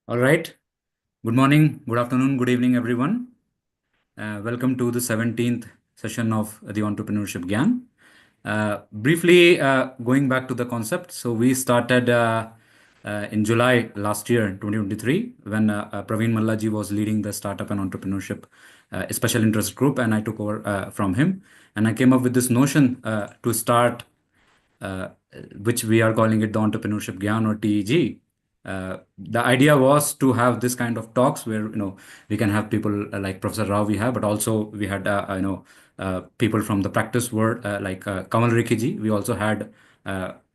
All right. Good morning, good afternoon, good evening, everyone. Welcome to the 17th session of the Entrepreneurship Gyan. Briefly, going back to the concept. So we started in July last year, 2023, when Praveen Mallaji was leading the startup and entrepreneurship special interest group, and I took over from him. And I came up with this notion to start, uh, which we are calling it the Entrepreneurship Gyan or TEG. The idea was to have this kind of talks where we can have people like Professor Rao we have, but also we had people from the practice world like Kamal Rekhi. We also had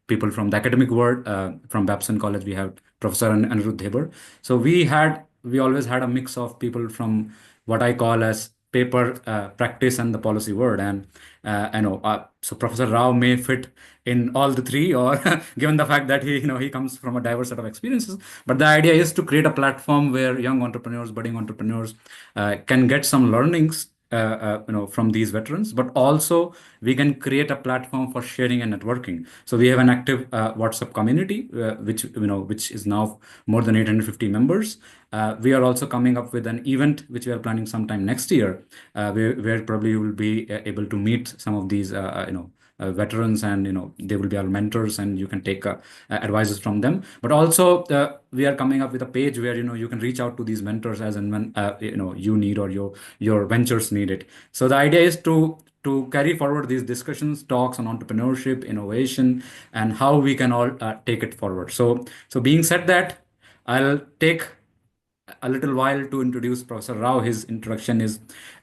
people from the academic world. From Babson College we have Professor Anirudh Debar. So we always had a mix of people from what I call as paper practice and the policy world. And so Professor Rao may fit in all the three, or given the fact that he comes from a diverse set of experiences. But the idea is to create a platform where young entrepreneurs, budding entrepreneurs, can get some learnings from these veterans, but also we can create a platform for sharing and networking. So we have an active WhatsApp community, which is now more than 850 members. We are also coming up with an event which we are planning sometime next year, where probably you will be able to meet some of these veterans, and they will be our mentors, and you can take advices from them. But also we are coming up with a page where you can reach out to these mentors as and when you need, or your ventures need it. So the idea is to carry forward these discussions, talks on entrepreneurship, innovation, and how we can all take it forward. So being said that, I'll take a little while to introduce Professor Rao. His introduction is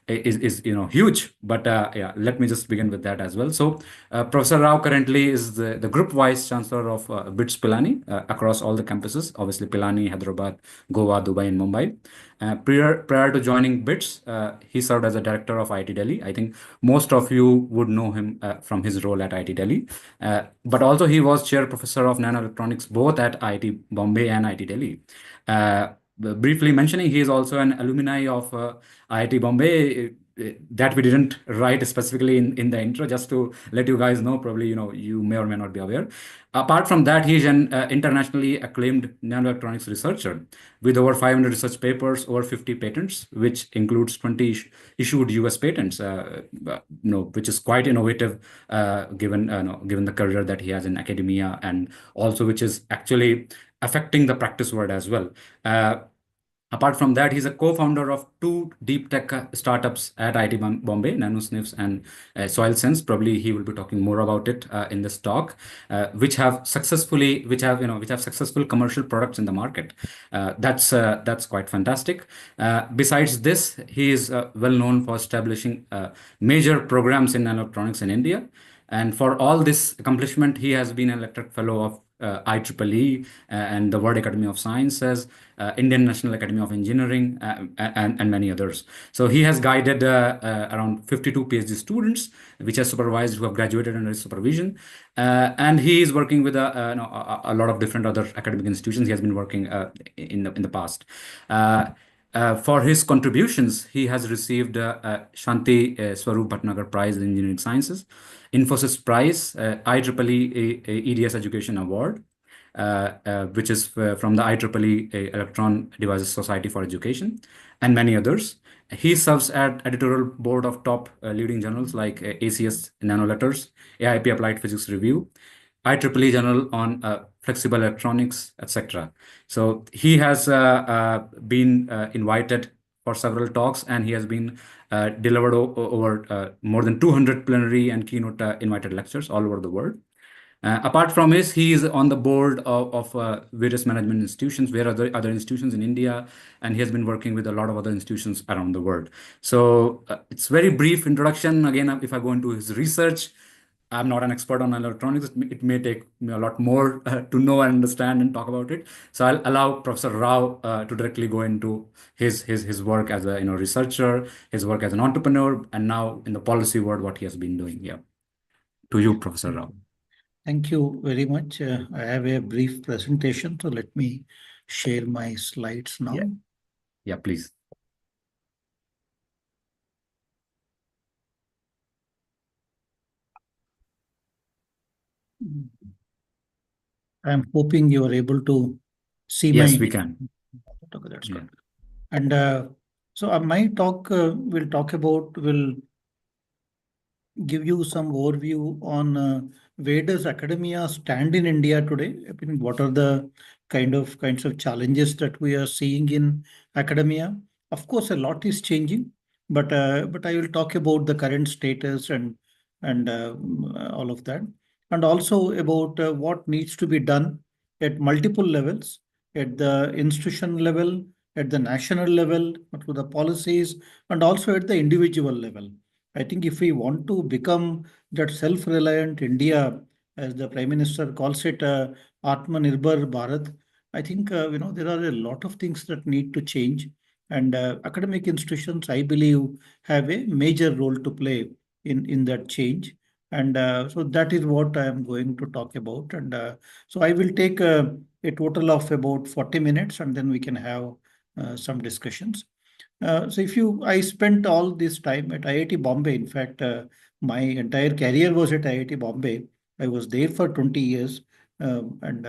huge, but yeah, let me just begin with that as well. So Professor Rao currently is the group vice chancellor of BITS Pilani across all the campuses. Obviously, Pilani, Hyderabad, Goa, Dubai, and Mumbai. Prior to joining BITS, he served as a director of IIT Delhi. I think most of you would know him from his role at IIT Delhi. But also he was chair professor of nanoelectronics both at IIT Bombay and IIT Delhi. Briefly mentioning, he is also an alumni of IIT Bombay. That we didn't write specifically in the intro, just to let you guys know. Probably you may or may not be aware. Apart from that, he is an internationally acclaimed nanoelectronics researcher with over 500 research papers, over 50 patents, which includes 20 issued US patents, which is quite innovative given the career that he has in academia, and also which is actually affecting the practice world as well. Apart from that, he's a co-founder of two deep tech startups at IIT Bombay, Nanosniffs and SoilSense. Probably he will be talking more about it in this talk, which have successful commercial products in the market. That's quite fantastic. Besides this, he is well known for establishing major programs in electronics in India. And for all this accomplishment, he has been an elected fellow of IEEE and the World Academy of Sciences, Indian National Academy of Engineering, and many others. So he has guided around 52 PhD students, which has supervised, who have graduated under his supervision. And he is working with a lot of different other academic institutions. He has been working in the past. For his contributions, he has received Shanti Swarup Bhatnagar Prize in Engineering Sciences, Infosys Prize, IEEE EDS Education Award, which is from the IEEE Electron Devices Society for Education, and many others. He serves at editorial board of top leading journals like ACS Nanoletters, AIP Applied Physics Review, IEEE Journal on Flexible Electronics, etc. So he has been invited for several talks, and he has been delivered over more than 200 plenary and keynote invited lectures all over the world. Apart from this, he is on the board of various management institutions, where other institutions in India, and he has been working with a lot of other institutions around the world. So it's very brief introduction. Again, if I go into his research, I'm not an expert on electronics. It may take me a lot more to know and understand and talk about it. So I'll allow Professor Rao to directly go into his work as a researcher, his work as an entrepreneur, and now in the policy world, what he has been doing. Yeah, to you, Professor Rao. Thank you very much. I have a brief presentation, so let me share my slides now. Yeah, please. I'm hoping you are able to see Yes, my. we can. Okay, that's Yeah. good. And so my talk will give you some overview on where does academia stand in India today? I mean, what are the kinds of challenges that we are seeing in academia? Of course, a lot is changing, but I will talk about the current status and all of that, and also about what needs to be done at multiple levels, at the institution level, at the national level, through the policies, and also at the individual level. I think if we want to become that self-reliant India, as the Prime Minister calls it, Atmanirbhar Bharat, I think there are a lot of things that need to change, and academic institutions, I believe, have a major role to play in that change. And so that is what I am going to talk about. And so I will take a total of about 40 minutes, and then we can have some discussions. So if you, I spent all this time at IIT Bombay. In fact, my entire career was at IIT Bombay. I was there for 20 years. And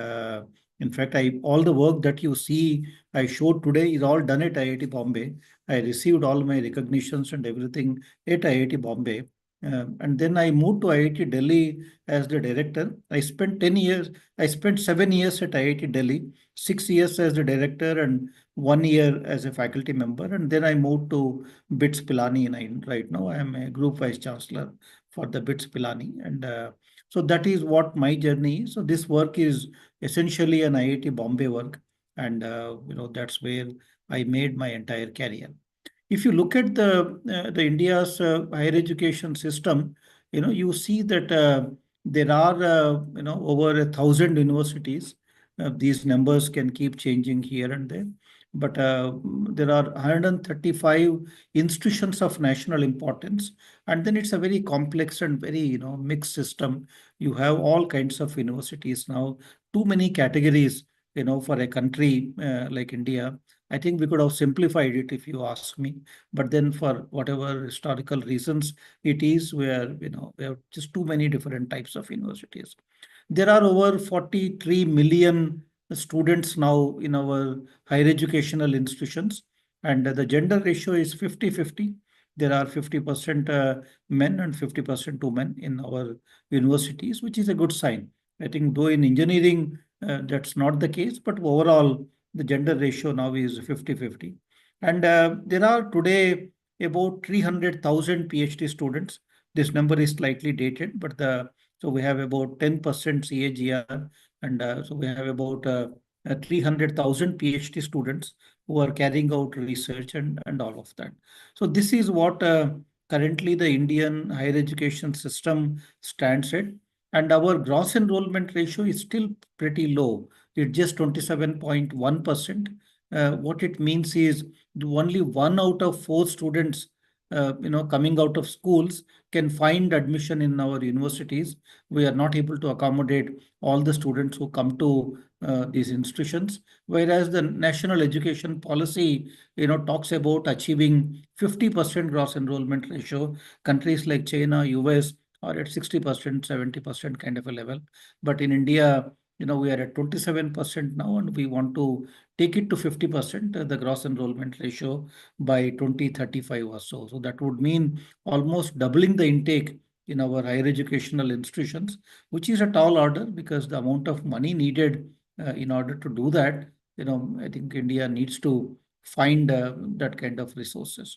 in fact, all the work that you see I showed today is all done at IIT Bombay. I received all my recognitions and everything at IIT Bombay. And then I moved to IIT Delhi as the director. I spent 10 years, I spent 7 years at IIT Delhi, 6 years as the director, and 1 year as a faculty member, and then I moved to BITS Pilani. And right now I am a group vice chancellor for the BITS Pilani, and so that is what my journey is. So this work is essentially an IIT Bombay work, and that's where I made my entire career. If you look at the India's higher education system, you see that there are over 1,000 universities. These numbers can keep changing here and there, but there are 135 institutions of national importance, and then it's a very complex and very mixed system. You have all kinds of universities now, too many categories, for a country like India. I think we could have simplified it, if you ask me. But then, for whatever historical reasons it is, where we have just too many different types of universities. There are over 43 million students now in our higher educational institutions, and the gender ratio is 50-50. There are 50% men and 50% women in our universities, which is a good sign. I think, though in engineering that's not the case, but overall the gender ratio now is 50-50. And there are today about 300,000 PhD students. This number is slightly dated, but so we have about 10% CAGR, and so we have about 300,000 PhD students who are carrying out research and all of that. So this is what currently the Indian higher education system stands at. And our gross enrollment ratio is still pretty low. It's just 27.1%. What it means is only 1 out of 4 students, coming out of schools can find admission in our universities. We are not able to accommodate all the students who come to these institutions, whereas the national education policy, talks about achieving 50% gross enrollment ratio. Countries like China, US are at 60%, 70% kind of a level. But in India, we are at 27% now, and we want to take it to 50%, the gross enrollment ratio, by 2035 or so. So that would mean almost doubling the intake in our higher educational institutions, which is a tall order because the amount of money needed in order to do that, I think India needs to find that kind of resources.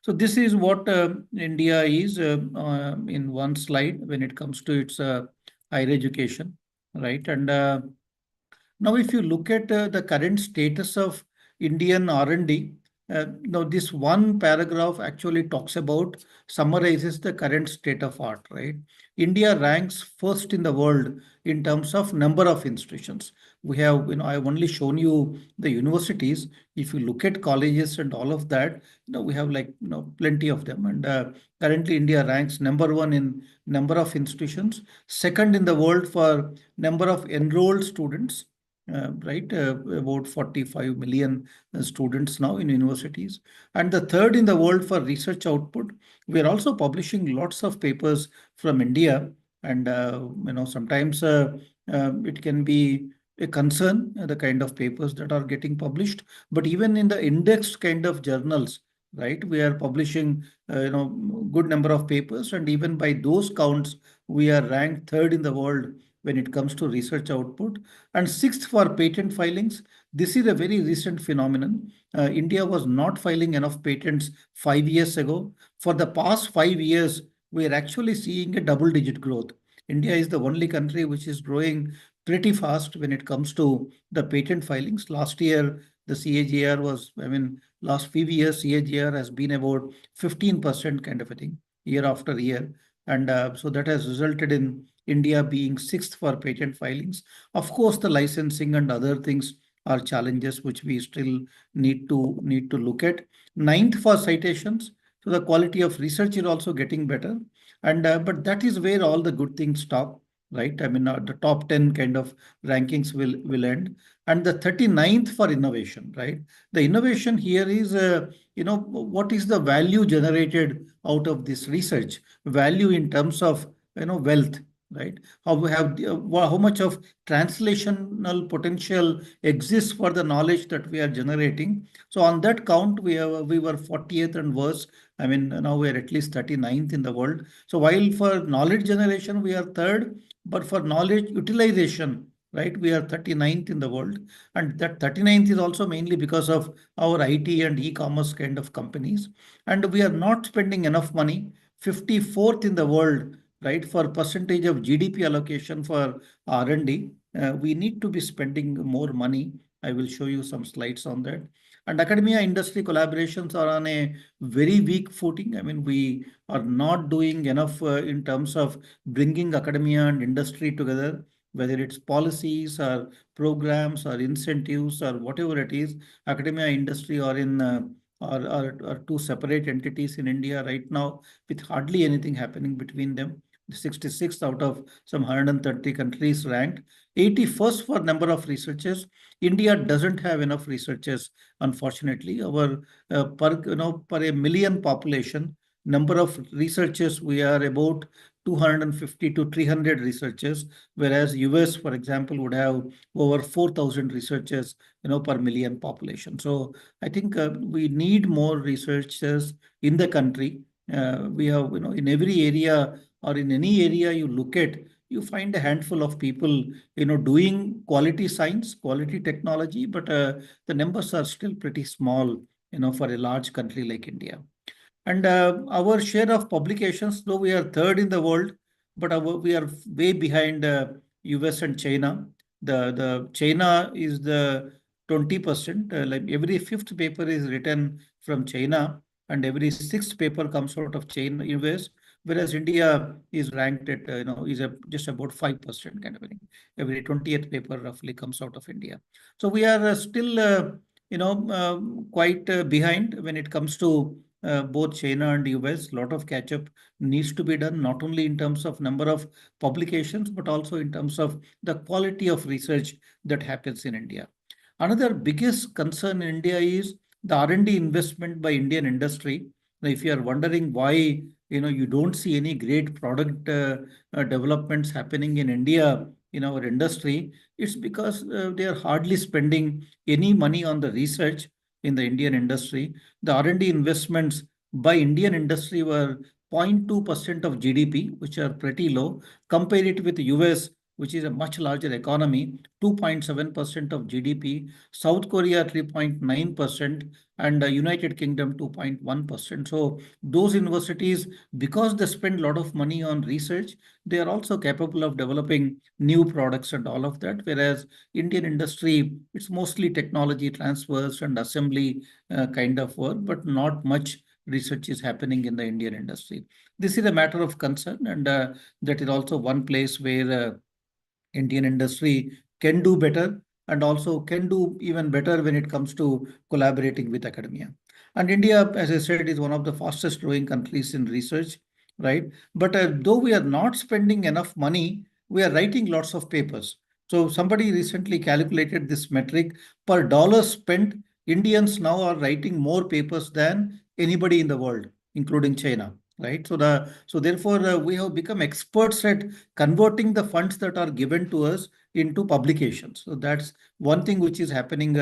So this is what India is in one slide when it comes to its higher education, right? And now, if you look at the current status of Indian R&D, now this one paragraph actually talks about, summarizes the current state of art, right? India ranks first in the world in terms of number of institutions. We have, I've only shown you the universities. If you look at colleges and all of that, we have like, plenty of them. And currently India ranks number one in number of institutions, second in the world for number of enrolled students, right? About 45 million students now in universities. And the third in the world for research output. We are also publishing lots of papers from India. And, sometimes it can be a concern, the kind of papers that are getting published. But even in the indexed kind of journals, right, we are publishing, good number of papers, and even by those counts, we are ranked third in the world when it comes to research output, and sixth for patent filings. This is a very recent phenomenon. India was not filing enough patents 5 years ago. For the past 5 years, we are actually seeing a double-digit growth. India is the only country which is growing pretty fast when it comes to the patent filings. Last year, the CAGR was, last few years, CAGR has been about 15% kind of a thing, year after year. And so that has resulted in India being sixth for patent filings. Of course, the licensing and other things are challenges which we still need to look at. Ninth for citations. So the quality of research is also getting better. And but that is where all the good things stop, right? The top 10 kind of rankings will end. And the 39th for innovation, right? The innovation here is, what is the value generated out of this research? Value in terms of, wealth, right? How we have, how much of translational potential exists for the knowledge that we are generating. So on that count, we were 40th and worse. Now we are at least 39th in the world. So while for knowledge generation, we are third, but for knowledge utilization, right, we are 39th in the world. And that 39th is also mainly because of our IT and e-commerce kind of companies. And we are not spending enough money, 54th in the world, right, for percentage of GDP allocation for R&D. We need to be spending more money. I will show you some slides on that. And academia industry collaborations are on a very weak footing. We are not doing enough in terms of bringing academia and industry together, whether it's policies or programs or incentives or whatever it is. Academia industry are in are two separate entities in India right now, with hardly anything happening between them. 66th out of some 130 countries ranked. 81st for number of researchers. India doesn't have enough researchers, unfortunately. Our per a million population, number of researchers, we are about 250 to 300 researchers, whereas US, for example, would have over 4,000 researchers, per million population. So I think we need more researchers in the country. We have, in every area or in any area you look at, you find a handful of people, doing quality science, quality technology, but the numbers are still pretty small, for a large country like India. And our share of publications, though we are third in the world, but we are way behind US and China. The China is the 20%. Like every fifth paper is written from China, and every sixth paper comes out of China, US. Whereas India is ranked at, is just about 5% kind of thing. Every 20th paper roughly comes out of India. So we are still, quite behind when it comes to both China and US. A lot of catch up needs to be done, not only in terms of number of publications, but also in terms of the quality of research that happens in India. Another biggest concern in India is the R&D investment by Indian industry. Now, if you are wondering why, you don't see any great product developments happening in India in our industry, it's because they are hardly spending any money on the research in the Indian industry. The R&D investments by Indian industry were 0.2% of GDP, which are pretty low. Compare it with the US, which is a much larger economy, 2.7% of GDP, South Korea 3.9%, and United Kingdom 2.1%. So those universities, because they spend a lot of money on research, they are also capable of developing new products and all of that. Whereas Indian industry, it's mostly technology transfers and assembly kind of work, but not much research is happening in the Indian industry. This is a matter of concern, and that is also one place where Indian industry can do better, and also can do even better when it comes to collaborating with academia. And India, as I said, is one of the fastest growing countries in research, right? But though we are not spending enough money, we are writing lots of papers. So somebody recently calculated this metric: per dollar spent, Indians now are writing more papers than anybody in the world, including China. right? So therefore, we have become experts at converting the funds that are given to us into publications. So that's one thing which is happening,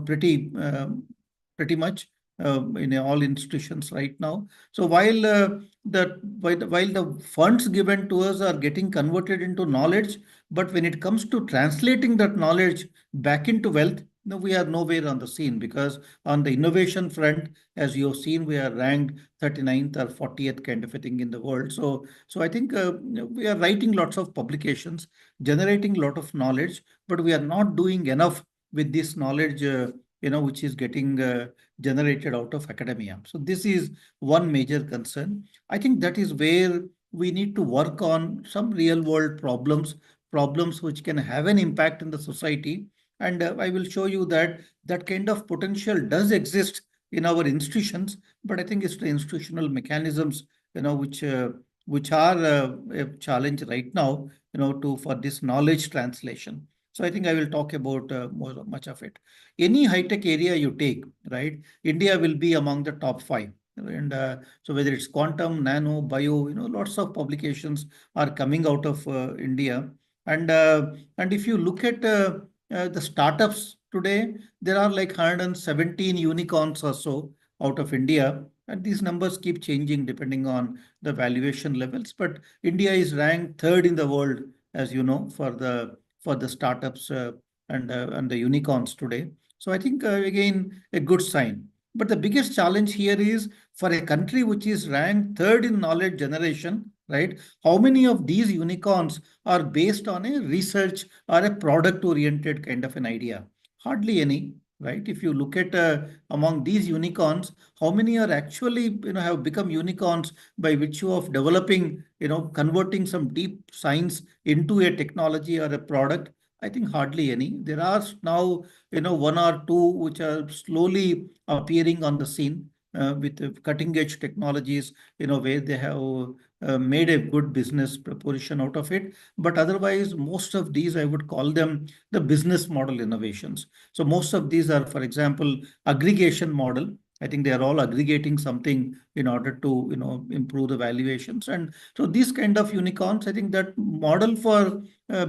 pretty much in all institutions right now. So while the funds given to us are getting converted into knowledge, but when it comes to translating that knowledge back into wealth, no, we are nowhere on the scene, because on the innovation front, as you have seen, we are ranked 39th or 40th kind of a thing in the world. So I think we are writing lots of publications, generating a lot of knowledge, but we are not doing enough with this knowledge, which is getting generated out of academia. So this is one major concern. I think that is where we need to work on some real world problems which can have an impact in the society. And I will show you that that kind of potential does exist in our institutions, but I think it's the institutional mechanisms, which are a challenge right now, to for this knowledge translation. So I think I will talk about much of it. Any high tech area you take, right? India will be among the top five. And so whether it's quantum, nano, bio, lots of publications are coming out of India. And if you look at the startups today, there are like 117 unicorns or so out of India. And these numbers keep changing depending on the valuation levels. But India is ranked third in the world, as you know, for the startups and the unicorns today. So I think again a good sign. But the biggest challenge here is for a country which is ranked third in knowledge generation, right? How many of these unicorns are based on a research or a product oriented kind of an idea? Hardly any, right? If you look at among these unicorns, how many are actually, have become unicorns by virtue of developing, converting some deep science into a technology or a product? I think hardly any. There are now, one or two which are slowly appearing on the scene with cutting edge technologies, where they have made a good business proposition out of it. But otherwise, most of these, I would call them the business model innovations. So most of these are, for example, aggregation model. I think they are all aggregating something in order to, improve the valuations. And so these kind of unicorns, I think that model for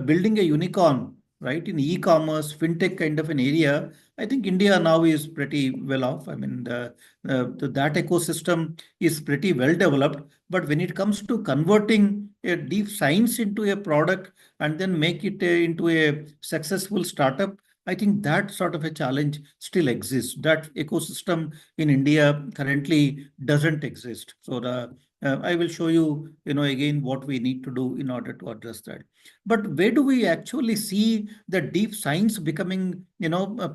building a unicorn, right, in e-commerce, fintech kind of an area, I think India now is pretty well off. I mean, that ecosystem is pretty well developed. But when it comes to converting a deep science into a product and then make it into a successful startup, I think that sort of a challenge still exists. That ecosystem in India currently doesn't exist. So I will show you, again, what we need to do in order to address that. But where do we actually see the deep science becoming,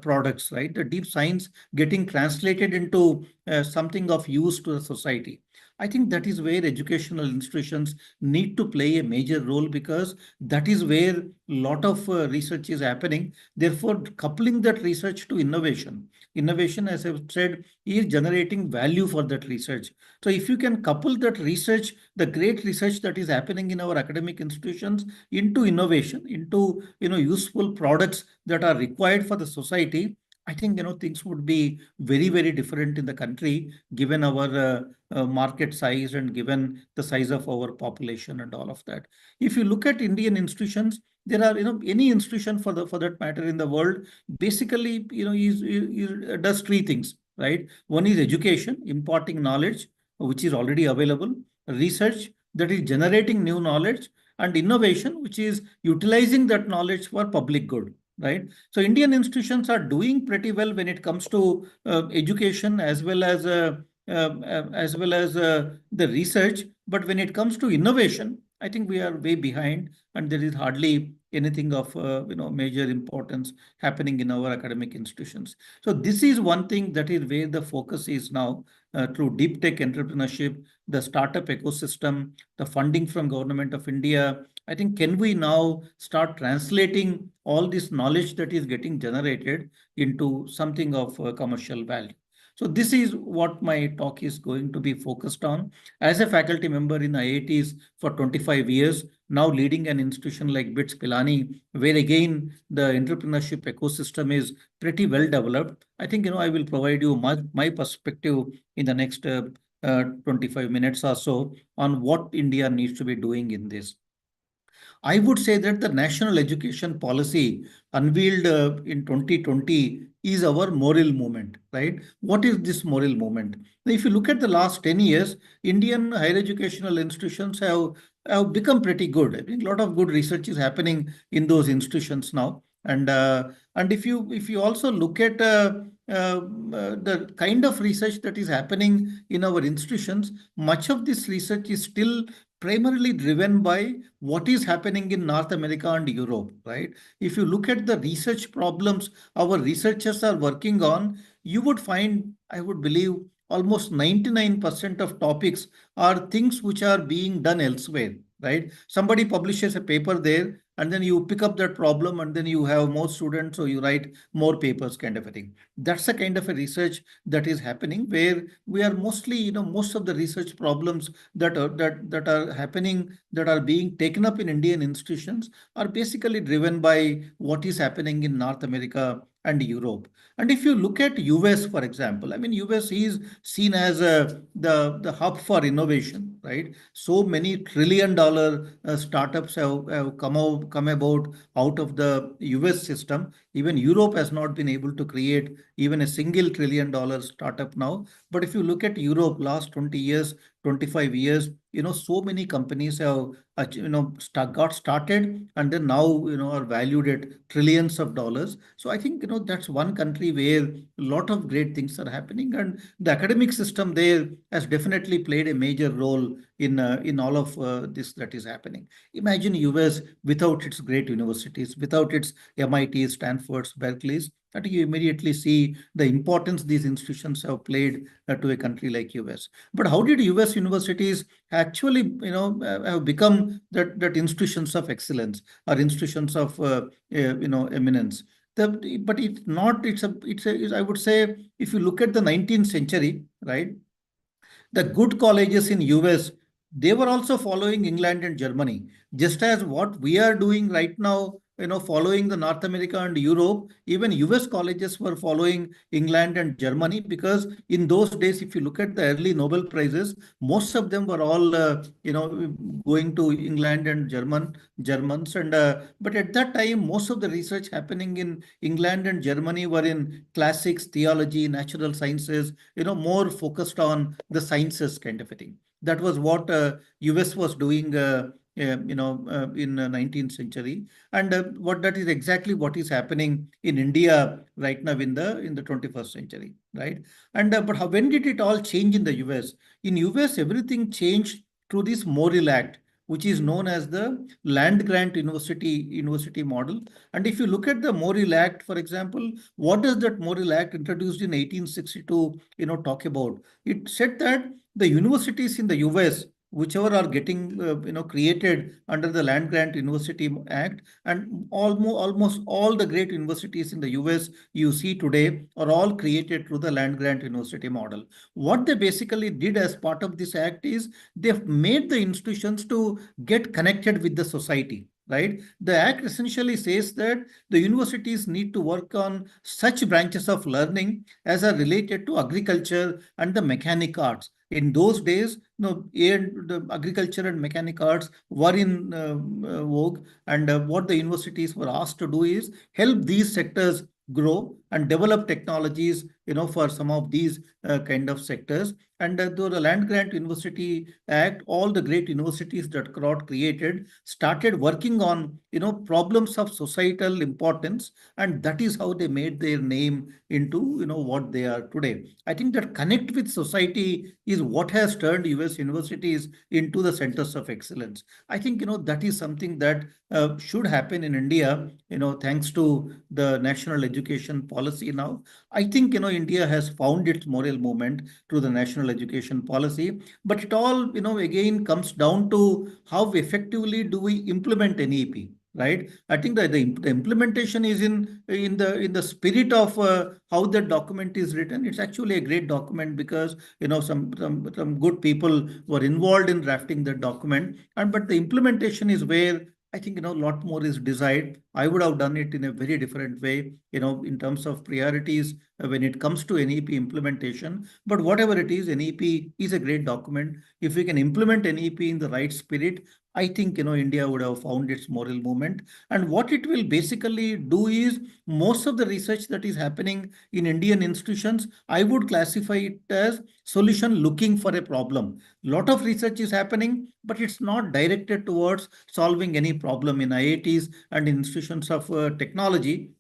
products, right? The deep science getting translated into something of use to the society. I think that is where educational institutions need to play a major role, because that is where a lot of research is happening. Therefore, coupling that research to innovation. Innovation, as I've said, is generating value for that research. So if you can couple that research, the great research that is happening in our academic institutions, into innovation, into useful products that are required for the society, I think things would be very, very different in the country, given our market size and given the size of our population and all of that. If you look at Indian institutions, there are, any institution for that matter in the world, basically, does three things, right? One is education, imparting knowledge which is already available, research that is generating new knowledge, and innovation, which is utilizing that knowledge for public good, right? So Indian institutions are doing pretty well when it comes to education, as well as the research. But when it comes to innovation, I think we are way behind, and there is hardly anything of major importance happening in our academic institutions. So this is one thing that is where the focus is now, through deep tech entrepreneurship, the startup ecosystem, the funding from Government of India. I think, can we now start translating all this knowledge that is getting generated into something of commercial value? So this is what my talk is going to be focused on. As a faculty member in IITs for 25 years, now leading an institution like BITS Pilani, where again the entrepreneurship ecosystem is pretty well developed. I think I will provide you my perspective in the next 25 minutes or so on what India needs to be doing in this. I would say that the national education policy unveiled in 2020 is our moral movement, right? What is this moral movement? Now, if you look at the last 10 years, Indian higher educational institutions have become pretty good. I think a lot of good research is happening in those institutions now. And if you also look at the kind of research that is happening in our institutions, much of this research is still primarily driven by what is happening in North America and Europe, right? If you look at the research problems our researchers are working on, you would find, I would believe, almost 99% of topics are things which are being done elsewhere, right? Somebody publishes a paper there, and then you pick up that problem, and then you have more students, so you write more papers, kind of a thing. That's the kind of a research that is happening, where we are mostly, most of the research problems that are happening, that are being taken up in Indian institutions, are basically driven by what is happening in North America and Europe. And if you look at US, for example, I mean, US is seen as the hub for innovation, right? So many trillion-dollar startups have come about out of the US system. Even Europe has not been able to create even a single trillion-dollar startup now. But if you look at Europe, last 20 years, 25 years, so many companies have got started, and then now are valued at trillions of dollars. So I think that's one country where a lot of great things are happening, and the academic system there has definitely played a major role in all of this that is happening. Imagine US without its great universities, without its MITs, Stanfords, Berkeleys. I think you immediately see the importance these institutions have played to a country like US. But how did US universities actually, have become that institutions of excellence, or institutions of, eminence? But it's not. I would say, if you look at the 19th century, right? The good colleges in US, they were also following England and Germany, just as what we are doing right now, following the North America and Europe. Even US colleges were following England and Germany, because in those days, if you look at the early Nobel Prizes, most of them were all, going to England and Germans. But at that time, most of the research happening in England and Germany were in classics, theology, natural sciences, more focused on the sciences, kind of a thing. That was what US was doing, in 19th century, and what that is exactly what is happening in India right now in the 21st century, right? And but when did it all change in the US? In US, everything changed through this Morrill Act, which is known as the land grant university model. And if you look at the Morrill Act, for example, what does that Morrill Act, introduced in 1862, talk about? It said that the universities in the US, whichever are getting created under the Land Grant University Act, and almost all the great universities in the US you see today are all created through the Land Grant University model. What they basically did as part of this act is they've made the institutions to get connected with the society, right? The act essentially says that the universities need to work on such branches of learning as are related to agriculture and the mechanic arts. In those days, the agriculture and mechanic arts were in vogue, and what the universities were asked to do is help these sectors grow and develop technologies, for some of these kind of sectors. And through the Land Grant University Act, all the great universities that got created started working on, problems of societal importance, and that is how they made their name into, what they are today. I think that connect with society is what has turned US universities into the centers of excellence. I think, that is something that should happen in India, thanks to the national education policy now. I think, India has found its moral movement through the national education policy, but it all, again comes down to how effectively do we implement NEP, right? I think that the implementation is in the spirit of how the document is written. It's actually a great document, because some good people were involved in drafting the document, and but the implementation is where I think, a lot more is desired. I would have done it in a very different way, in terms of priorities when it comes to NEP implementation. But whatever it is, NEP is a great document. If we can implement NEP in the right spirit, I think, India would have found its moral movement. And what it will basically do is most of the research that is happening in Indian institutions, I would classify it as solution looking for a problem. Lot of research is happening, but it's not directed towards solving any problem in IITs and institutions of technology.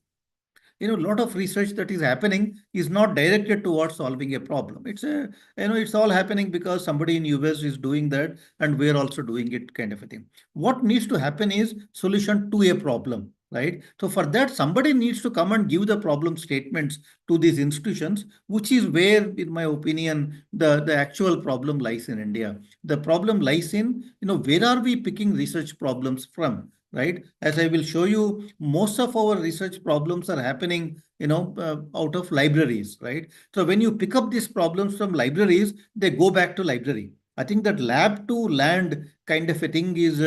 A lot of research that is happening is not directed towards solving a problem. It's all happening because somebody in US is doing that and we're also doing it, kind of a thing. What needs to happen is solution to a problem, right? So for that, somebody needs to come and give the problem statements to these institutions, which is where, in my opinion, the actual problem lies in India. The problem lies in, where are we picking research problems from? Right? As I will show you, most of our research problems are happening, out of libraries, right? So when you pick up these problems from libraries, they go back to library. I think that lab to land kind of a thing is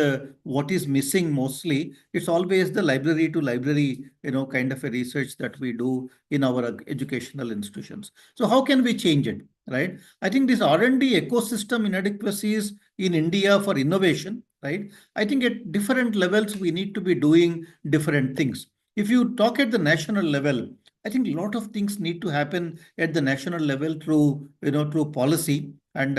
what is missing mostly. It's always the library to library, kind of a research that we do in our educational institutions. So how can we change it, right? I think this R&D ecosystem inadequacies in India for innovation, right? I think at different levels, we need to be doing different things. If you talk at the national level, I think a lot of things need to happen at the national level through, through policy. And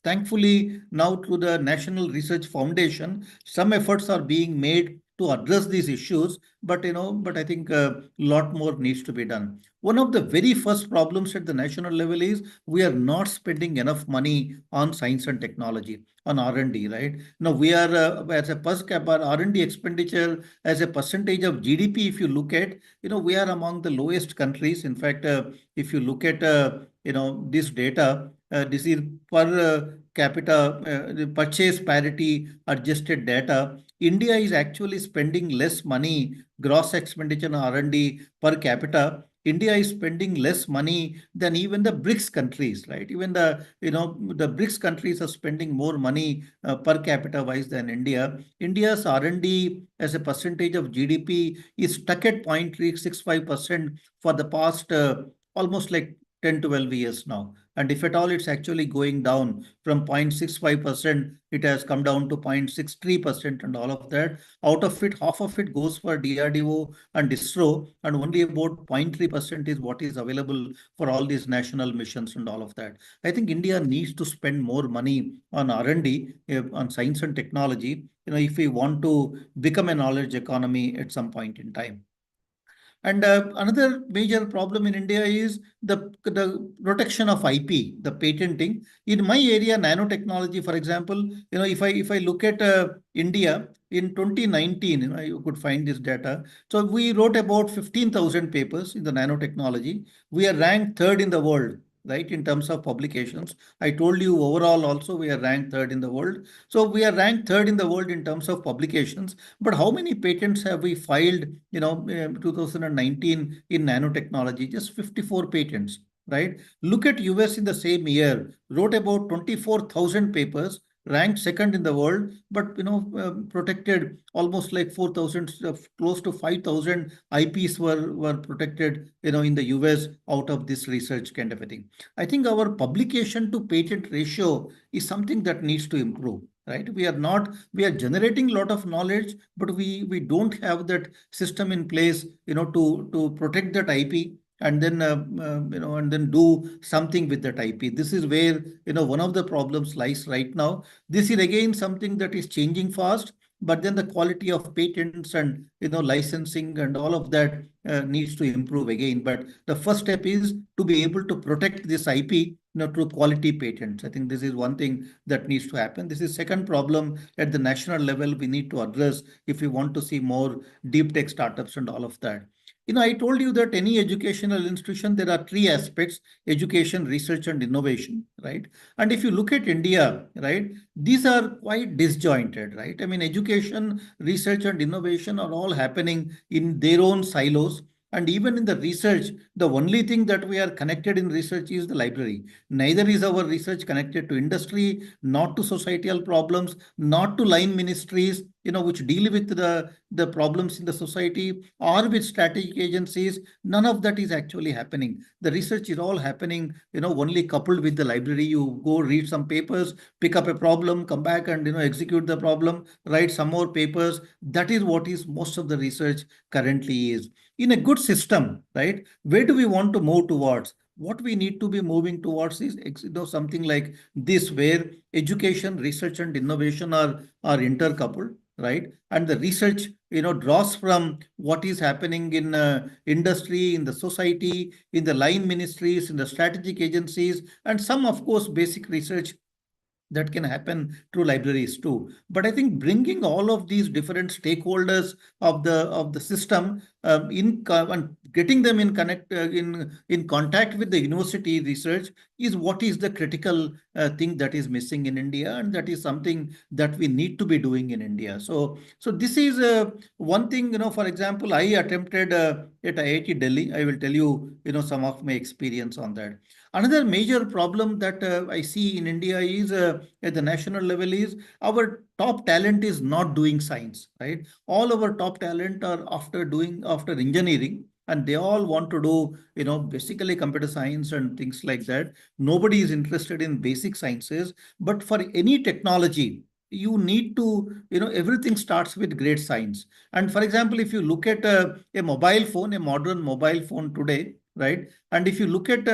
thankfully, now through the National Research Foundation, some efforts are being made to address these issues. But I think a lot more needs to be done. One of the very first problems at the national level is we are not spending enough money on science and technology, on R&D, right? Now we are as a per capita R&D expenditure as a percentage of GDP. If you look at, we are among the lowest countries. In fact, if you look at this data, this is per capita purchase parity adjusted data. India is actually spending less money, gross expenditure on R&D per capita. India is spending less money than even the BRICS countries, right? Even the BRICS countries are spending more money per capita wise than India. India's R&D as a percentage of GDP is stuck at 0.365% for the past almost like 10 to 12 years now. And if at all, it's actually going down from 0.65%, it has come down to 0.63% and all of that. Out of it, half of it goes for DRDO and ISRO, and only about 0.3% is what is available for all these national missions and all of that. I think India needs to spend more money on R&D, on science and technology, if we want to become a knowledge economy at some point in time. And another major problem in India is the protection of IP, the patenting. In my area, nanotechnology, for example, if I look at India in 2019, you could find this data. So we wrote about 15,000 papers in the nanotechnology. We are ranked third in the world, right, in terms of publications. I told you overall also we are ranked third in the world. So we are ranked third in the world in terms of publications. But how many patents have we filed, 2019 in nanotechnology? Just 54 patents, right? Look at US in the same year, wrote about 24,000 papers, ranked second in the world, but protected almost like 4,000, close to 5,000 IPs were protected, in the US out of this research, kind of a thing. I think our publication to patent ratio is something that needs to improve. Right, we are generating a lot of knowledge, but we don't have that system in place, to protect that IP and then and then do something with that IP. This is where one of the problems lies right now. This is again something that is changing fast, but then the quality of patents and licensing and all of that needs to improve again. But the first step is to be able to protect this IP, through quality patents. I think this is one thing that needs to happen. This is second problem at the national level we need to address if we want to see more deep tech startups and all of that. I told you that any educational institution, there are three aspects: education, research, and innovation, right? And if you look at India, right, these are quite disjointed, right? I mean, education, research, and innovation are all happening in their own silos. And even in the research, the only thing that we are connected in research is the library. Neither is our research connected to industry, not to societal problems, not to line ministries, which deal with the problems in the society, or with strategic agencies. None of that is actually happening. The research is all happening, only coupled with the library. You go read some papers, pick up a problem, come back and, execute the problem, write some more papers. That is what is most of the research currently is. In a good system, right? Where do we want to move towards? What we need to be moving towards is, something like this, where education, research, and innovation are intercoupled, right? And the research, draws from what is happening in industry, in the society, in the line ministries, in the strategic agencies, and some, of course, basic research that can happen through libraries too. But I think bringing all of these different stakeholders of the system, and getting them in contact with the university research is what is the critical thing that is missing in India, and that is something that we need to be doing in India. So this is one thing. For example, I attempted at IIT Delhi. I will tell you, some of my experience on that. Another major problem that I see in India is at the national level is our top talent is not doing science, right? All our top talent are after engineering, and they all want to do, basically computer science and things like that. Nobody is interested in basic sciences. But for any technology, you need to, everything starts with great science. And for example, if you look at a mobile phone, a modern mobile phone today, right? And if you look at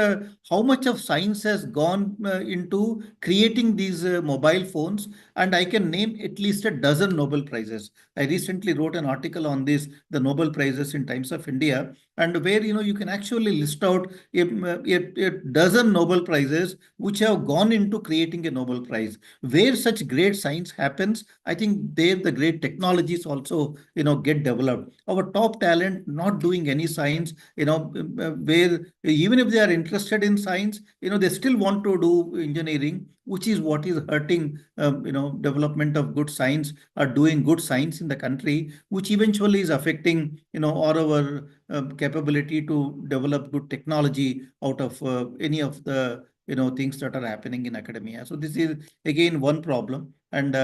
how much of science has gone into creating these mobile phones, and I can name at least a dozen Nobel Prizes. I recently wrote an article on this, the Nobel Prizes in Times of India, and where, you can actually list out a dozen Nobel Prizes which have gone into creating a Nobel Prize. Where such great science happens, I think there the great technologies also, get developed. Our top talent not doing any science, where even if they are interested in science, they still want to do engineering, which is what is hurting, development of good science, or doing good science in the country, which eventually is affecting, all our capability to develop good technology out of any of the, things that are happening in academia. So this is again one problem. And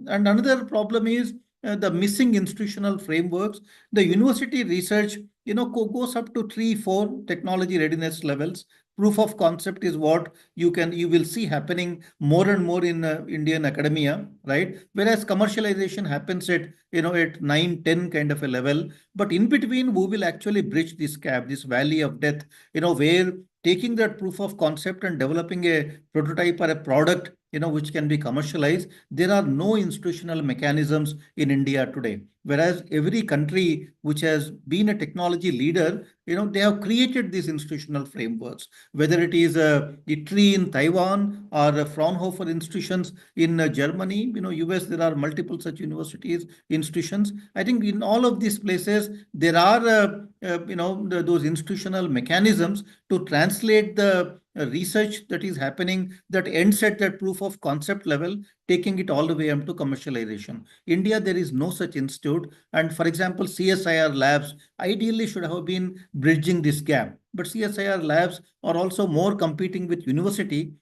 another problem is the missing institutional frameworks. The university research, goes up to 3, 4 technology readiness levels. Proof of concept is what you will see happening more and more in Indian academia, right? Whereas commercialization happens at, at 9, 10 kind of a level. But in between, we will actually bridge this gap, this valley of death, where taking that proof of concept and developing a prototype or a product, which can be commercialized. There are no institutional mechanisms in India today. Whereas every country which has been a technology leader, they have created these institutional frameworks, whether it is ITRI in Taiwan or Fraunhofer institutions in Germany, US, there are multiple such universities, institutions. I think in all of these places, there are, those institutional mechanisms to translate the research that is happening that ends at that proof of concept level, taking it all the way up to commercialization. India, there is no such institute. And for example, CSIR labs ideally should have been bridging this gap. But CSIR labs are also more competing with university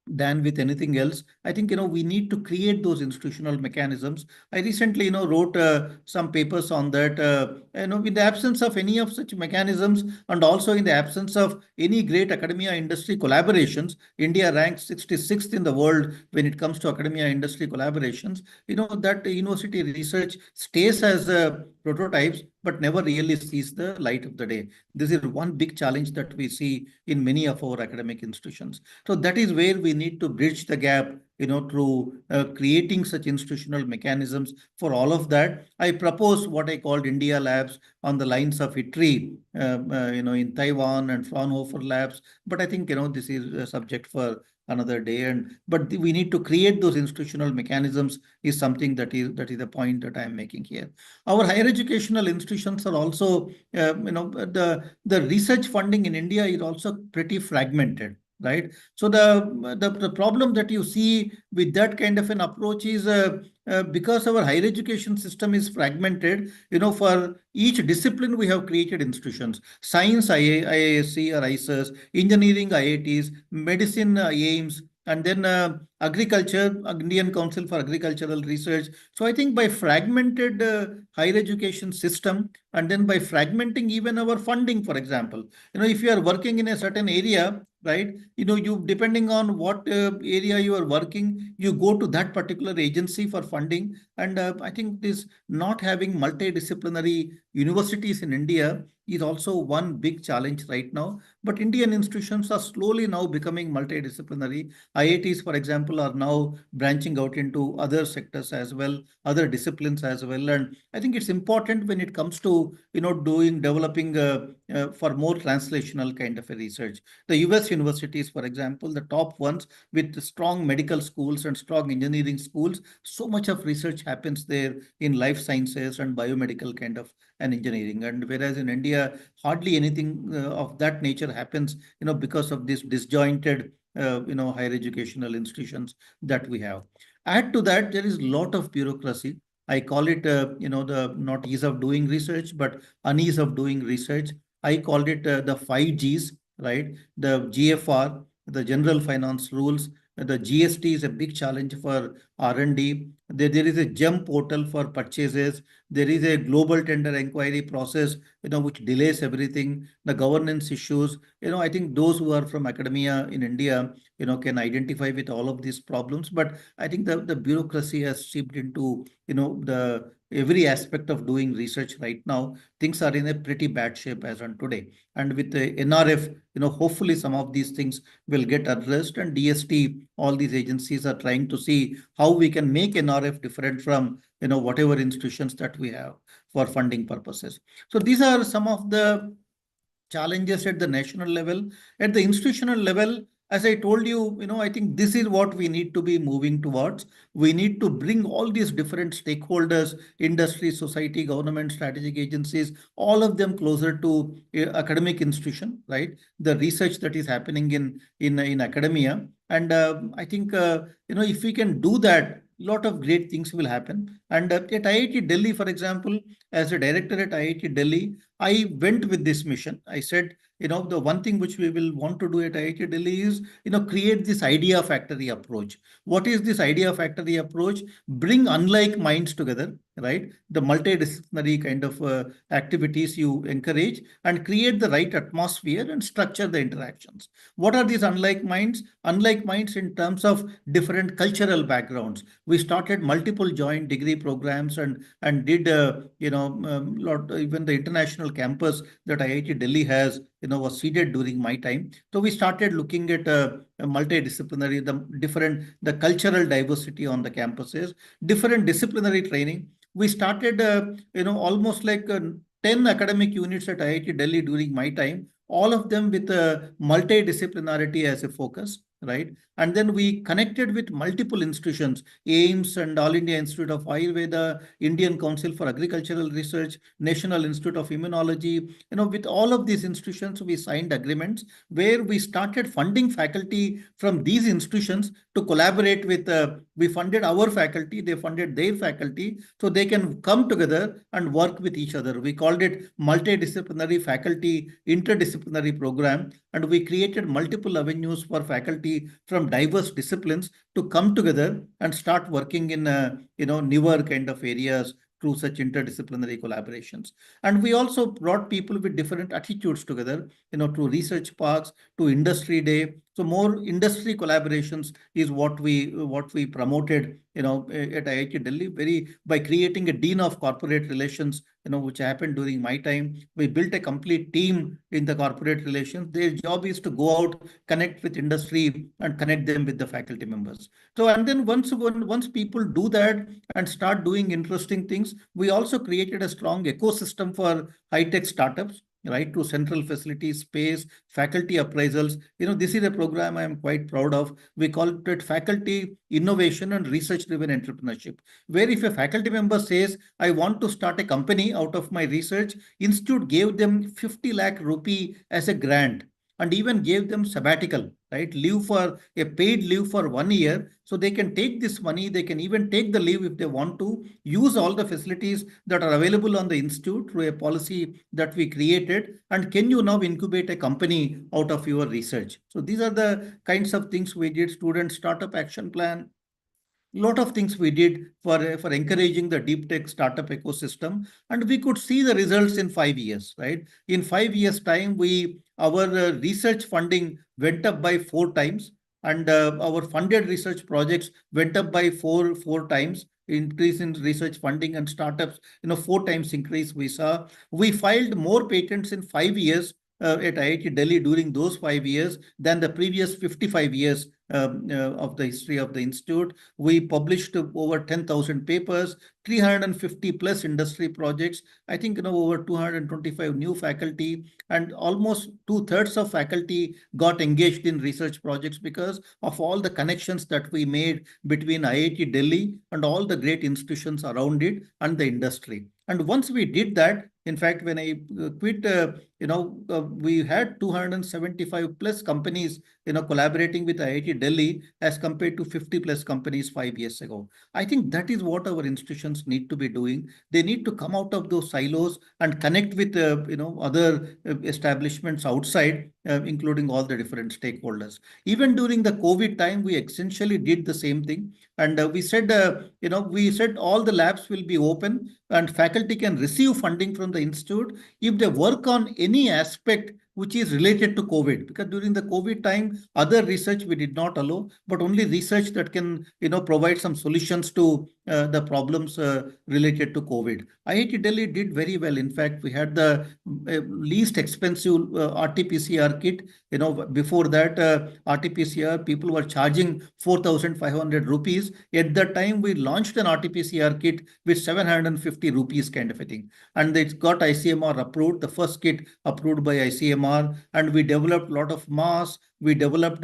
than with anything else. I think, we need to create those institutional mechanisms. I recently, wrote some papers on that. In the absence of any of such mechanisms, and also in the absence of any great academia industry collaborations, India ranks 66th in the world when it comes to academia industry collaborations. That university research stays as prototypes, but never really sees the light of the day. This is one big challenge that we see in many of our academic institutions. So that is where we need to bridge the gap, through creating such institutional mechanisms for all of that. I propose what I called India Labs on the lines of ITRI, in Taiwan, and Fraunhofer Labs. But I think, this is a subject for another day. But we need to create those institutional mechanisms is something that is the point that I am making here. Our higher educational institutions are also, the research funding in India is also pretty fragmented, right? So the problem that you see with that kind of an approach is because our higher education system is fragmented, for each discipline we have created institutions. Science, IISc or ISIS, engineering, IITs, medicine, AIMS, and then agriculture, Indian Council for Agricultural Research. So I think by fragmented higher education system, and then by fragmenting even our funding, for example, if you are working in a certain area, right, you depending on what area you are working, you go to that particular agency for funding. And I think this not having multidisciplinary universities in India is also one big challenge right now. But Indian institutions are slowly now becoming multidisciplinary. IITs, for example, are now branching out into other sectors as well, other disciplines as well. And I think it's important when it comes to, developing for more translational kind of a research. The US universities, for example, the top ones with strong medical schools and strong engineering schools, so much of research happens there in life sciences and biomedical kind of an engineering. And whereas in India, hardly anything of that nature happens, because of this disjointed, higher educational institutions that we have. Add to that, there is a lot of bureaucracy. I call it, the not ease of doing research, but unease of doing research. I called it the 5Gs, right? The GFR, the general finance rules, the GST is a big challenge for R&D. There is a GEM portal for purchases. There is a global tender inquiry process, which delays everything. The governance issues, I think those who are from academia in India, can identify with all of these problems. But I think the bureaucracy has seeped into, the every aspect of doing research right now. Things are in a pretty bad shape as on today. And with the NRF, hopefully some of these things will get addressed, and DST, all these agencies are trying to see how we can make NRF different from, whatever institutions that we have for funding purposes. So these are some of the challenges at the national level. At the institutional level, as I told you, I think this is what we need to be moving towards. We need to bring all these different stakeholders, industry, society, government, strategic agencies, all of them closer to academic institution, right? The research that is happening in academia. And I think, if we can do that, lot of great things will happen. And at IIT Delhi, for example, as a director at IIT Delhi, I went with this mission. I said, the one thing which we will want to do at IIT Delhi is, create this idea factory approach. What is this idea factory approach? Bring unlike minds together, right? The multidisciplinary kind of activities you encourage, and create the right atmosphere and structure the interactions. What are these unlike minds? Unlike minds in terms of different cultural backgrounds. We started multiple joint degree programs, and did lot, even the international campus that IIT Delhi has, was seeded during my time. So we started looking at multidisciplinary, the cultural diversity on the campuses, different disciplinary training. We started, almost like 10 academic units at IIT Delhi during my time, all of them with multidisciplinarity as a focus, right? And then we connected with multiple institutions, AIMS and All India Institute of Ayurveda, Indian Council for Agricultural Research, National Institute of Immunology. With all of these institutions, we signed agreements where we started funding faculty from these institutions to collaborate with, we funded our faculty, they funded their faculty, so they can come together and work with each other. We called it multidisciplinary faculty interdisciplinary program, and we created multiple avenues for faculty from diverse disciplines to come together and start working in newer kind of areas through such interdisciplinary collaborations. And we also brought people with different attitudes together, to research parks, to industry day. So more industry collaborations is what we promoted, at IIT Delhi, by creating a dean of corporate relations, which happened during my time. We built a complete team in the corporate relations. Their job is to go out, connect with industry, and connect them with the faculty members. So, and then once people do that and start doing interesting things, we also created a strong ecosystem for high-tech startups, right, to central facilities, space, faculty appraisals. This is a program I am quite proud of. We call it Faculty Innovation and Research-Driven Entrepreneurship, where if a faculty member says, I want to start a company out of my research, Institute gave them 50 lakh rupee as a grant. and even gave them sabbatical, right? Leave for a paid leave for 1 year. So they can take this money, they can even take the leave if they want to, use all the facilities that are available on the institute through a policy that we created. And can you now incubate a company out of your research? So these are the kinds of things we did. Student startup action plan, lot of things we did for encouraging the deep tech startup ecosystem, and we could see the results in 5 years, right? In 5 years time, our research funding went up by 4 times, and our funded research projects went up by four times. Increase in research funding and startups, 4 times increase we saw. We filed more patents in 5 years at IIT Delhi during those 5 years than the previous 55 years of the history of the institute. We published over 10,000 papers, 350 plus industry projects. I think over 225 new faculty, and almost two-thirds of faculty got engaged in research projects because of all the connections that we made between IIT Delhi and all the great institutions around it and the industry. And once we did that, in fact, when I quit, we had 275 plus companies, collaborating with IIT Delhi as compared to 50 plus companies 5 years ago. I think that is what our institutions need to be doing. They need to come out of those silos and connect with, other establishments outside, including all the different stakeholders. Even during the COVID time, we essentially did the same thing. And we said all the labs will be open and faculty can receive funding from the institute if they work on any aspect which is related to COVID. Because during the COVID time, other research we did not allow, but only research that can, provide some solutions to the problems related to COVID. IIT Delhi did very well. In fact, we had the least expensive RT-PCR kit. Before that, RT-PCR, people were charging 4,500 rupees. At that time, we launched an RT-PCR kit with 750 rupees kind of a thing. And it got ICMR approved, the first kit approved by ICMR. And we developed a lot of masks. We developed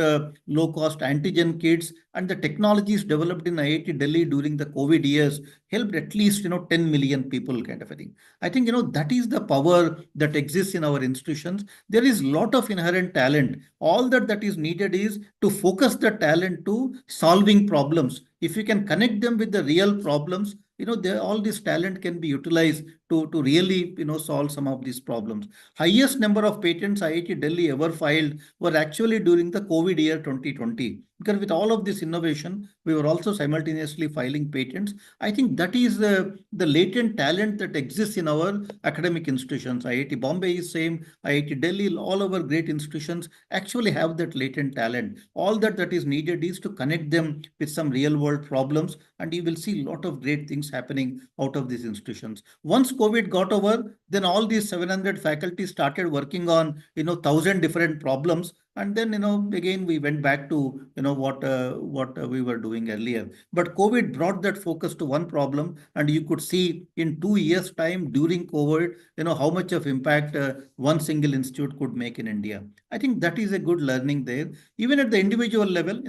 low-cost antigen kits, and the technologies developed in IIT Delhi during the COVID years helped at least 10 million people kind of a thing. I think that is the power that exists in our institutions. There is a lot of inherent talent. All that is needed is to focus the talent to solving problems. If you can connect them with the real problems, all this talent can be utilized to really solve some of these problems. Highest number of patents IIT Delhi ever filed were actually during the COVID year 2020. Because with all of this innovation, we were also simultaneously filing patents. I think that is the latent talent that exists in our academic institutions. IIT Bombay is same, IIT Delhi, all our great institutions actually have that latent talent. All that is needed is to connect them with some real world problems, and you will see a lot of great things happening out of these institutions. Once COVID got over, then all these 700 faculty started working on 1,000 different problems. And then, again, we went back to, what we were doing earlier. But COVID brought that focus to one problem. And you could see in 2 years' time during COVID, how much of impact one single institute could make in India. I think that is a good learning there. Even at the individual level,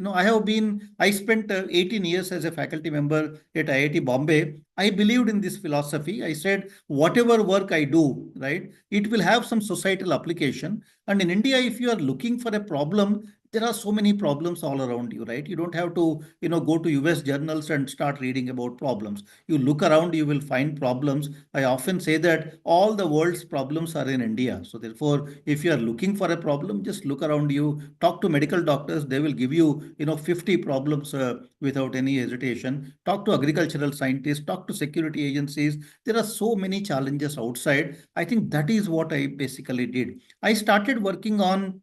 I spent 18 years as a faculty member at IIT Bombay. I believed in this philosophy. I said, whatever work I do, right, it will have some societal application. And in India, if you are looking for a problem, there are so many problems all around you, right? You don't have to, go to US journals and start reading about problems. You look around, you will find problems. I often say that all the world's problems are in India. So therefore, if you are looking for a problem, just look around you, talk to medical doctors. They will give you, 50 problems without any hesitation. Talk to agricultural scientists, talk to security agencies. There are so many challenges outside. I think that is what I basically did. I started working on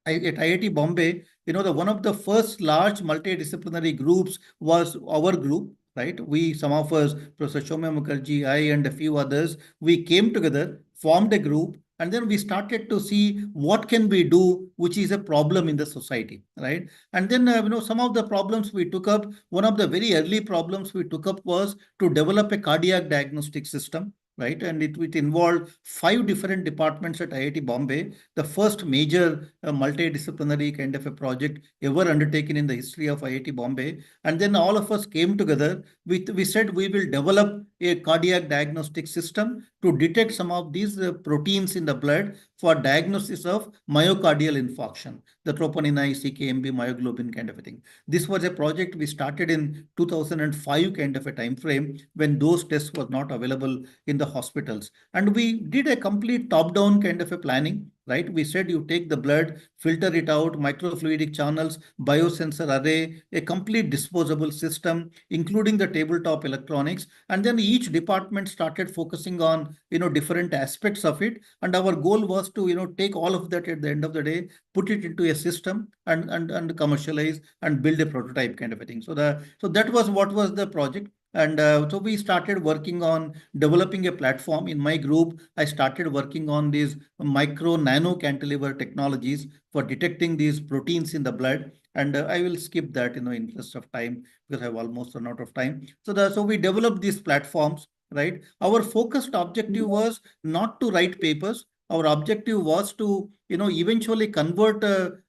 at IIT Bombay, one of the first large multidisciplinary groups was our group, right? Some of us, Professor Shomya Mukherjee, I, and a few others, we came together, formed a group, and then we started to see what can we do, which is a problem in the society, right? And then, some of the problems we took up, one of the very early problems we took up was to develop a cardiac diagnostic system, right? And it involved 5 different departments at IIT Bombay, the first major multidisciplinary kind of a project ever undertaken in the history of IIT Bombay. And then all of us came together. We said we will develop a cardiac diagnostic system to detect some of these proteins in the blood for diagnosis of myocardial infarction, the troponin I, CKMB, myoglobin kind of a thing. This was a project we started in 2005 kind of a time frame when those tests were not available in the hospitals. And we did a complete top-down kind of a planning, right? We said you take the blood, filter it out, microfluidic channels, biosensor array, a complete disposable system, including the tabletop electronics. And then each department started focusing on, different aspects of it. And our goal was to, take all of that at the end of the day, put it into a system and commercialize and build a prototype kind of a thing. So that was what was the project. And so we started working on developing a platform. In my group, I started working on these micro nano cantilever technologies for detecting these proteins in the blood. And I will skip that in the interest of time because I've almost run out of time. So we developed these platforms, right? Our focused objective was not to write papers. Our objective was to, eventually convert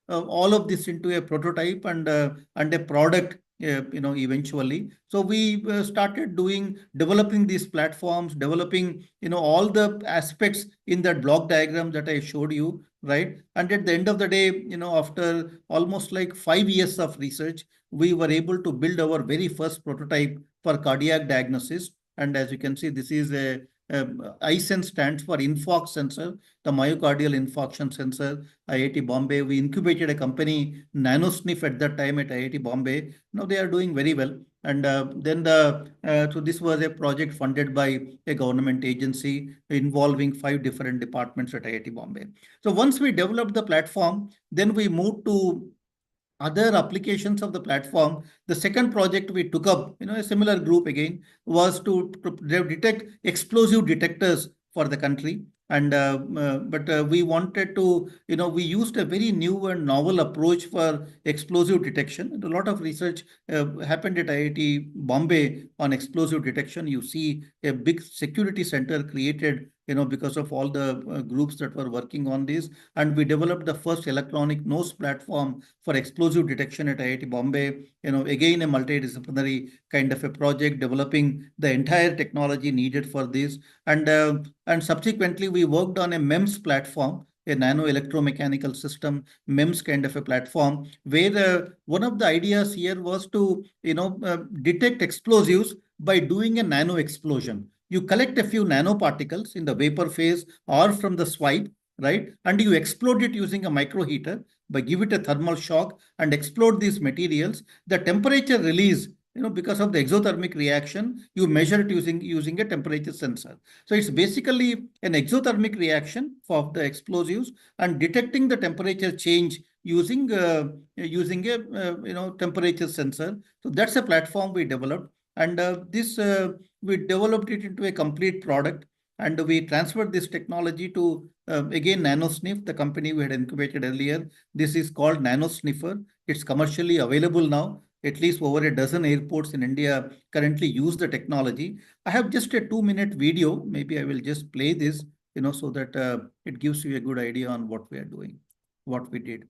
all of this into a prototype and a product eventually. So we started developing these platforms, developing, all the aspects in that block diagram that I showed you, right? And at the end of the day, after almost like 5 years of research, we were able to build our very first prototype for cardiac diagnosis. And as you can see, this is a iSense stands for infarct sensor, the myocardial infarction sensor, IIT Bombay. We incubated a company, NanoSniff, at that time at IIT Bombay. Now they are doing very well. And so this was a project funded by a government agency involving 5 different departments at IIT Bombay. So once we developed the platform, then we moved to other applications of the platform. The second project we took up, a similar group again, was to detect explosive detectors for the country. And but we wanted to, we used a very new and novel approach for explosive detection. And a lot of research happened at IIT Bombay on explosive detection. You see a big security center created, because of all the groups that were working on this. And we developed the first electronic nose platform for explosive detection at IIT Bombay. Again, a multidisciplinary kind of a project, developing the entire technology needed for this. And subsequently, we worked on a MEMS platform, a nano electromechanical system, MEMS kind of a platform, where one of the ideas here was to, detect explosives by doing a nano explosion. You collect a few nanoparticles in the vapor phase or from the swipe, right? And you explode it using a microheater, by give it a thermal shock and explode these materials. The temperature release, because of the exothermic reaction, you measure it using a temperature sensor. So it's basically an exothermic reaction for the explosives and detecting the temperature change using a temperature sensor. So that's a platform we developed. And we developed it into a complete product, and we transferred this technology to, again, NanoSniff, the company we had incubated earlier. This is called NanoSniffer. It's commercially available now. At least over a dozen airports in India currently use the technology. I have just a 2-minute video. Maybe I will just play this, so that it gives you a good idea on what we are doing, what we did.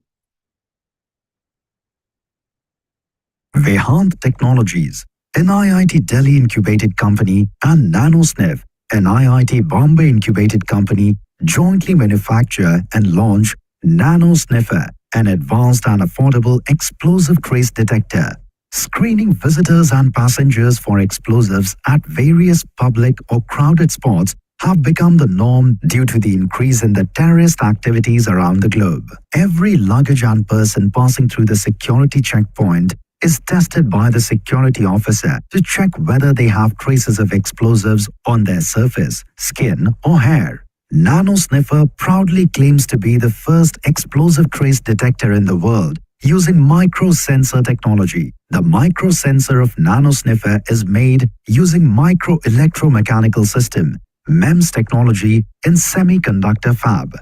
Vaibhav Technologies, an IIT Delhi incubated company, and NanoSniff, an IIT Bombay incubated company, jointly manufacture and launch NanoSniffer, an advanced and affordable explosive trace detector, screening visitors and passengers for explosives at various public or crowded spots have become the norm due to the increase in the terrorist activities around the globe. Every luggage and person passing through the security checkpoint is tested by the security officer to check whether they have traces of explosives on their surface, skin, or hair. NanoSniffer proudly claims to be the first explosive trace detector in the world using microsensor technology. The microsensor of NanoSniffer is made using micro-electromechanical system, MEMS technology, in semiconductor fab.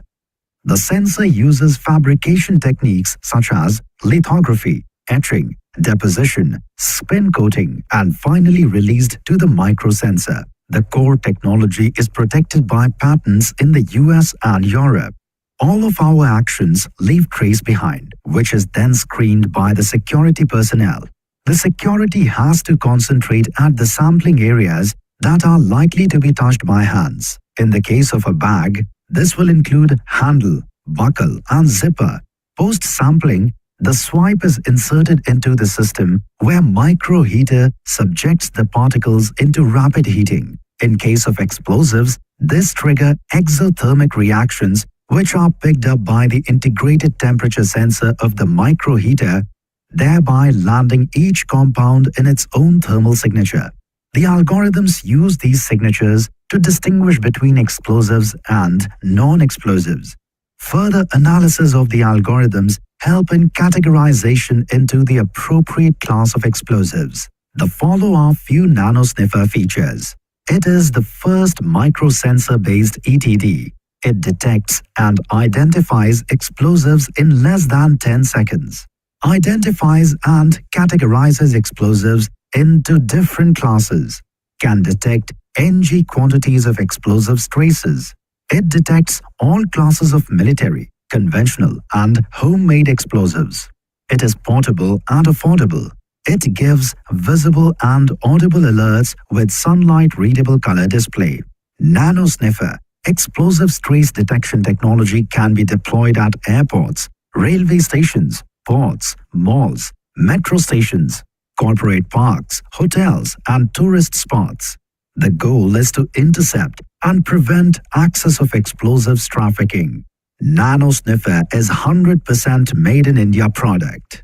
The sensor uses fabrication techniques such as lithography, etching, deposition, spin coating, and finally released to the microsensor. The core technology is protected by patents in the US and Europe. All of our actions leave trace behind, which is then screened by the security personnel. The security has to concentrate at the sampling areas that are likely to be touched by hands. In the case of a bag, This will include handle, buckle, and zipper. Post sampling, the swipe is inserted into the system where microheater subjects the particles into rapid heating. In case of explosives, this trigger exothermic reactions which are picked up by the integrated temperature sensor of the microheater, thereby landing each compound in its own thermal signature. The algorithms use these signatures to distinguish between explosives and non-explosives. Further analysis of the algorithms help in categorization into the appropriate class of explosives. The follow are few nanosniffer features. It is the first microsensor-based ETD. It detects and identifies explosives in less than 10 seconds. Identifies and categorizes explosives into different classes. Can detect ng quantities of explosives traces. It detects all classes of military, conventional, and homemade explosives. It is portable and affordable. It gives visible and audible alerts with sunlight-readable color display. Nanosniffer, explosives trace detection technology, can be deployed at airports, railway stations, ports, malls, metro stations, corporate parks, hotels, and tourist spots. The goal is to intercept and prevent access of explosives trafficking. Nanosniffer is 100% made in India product.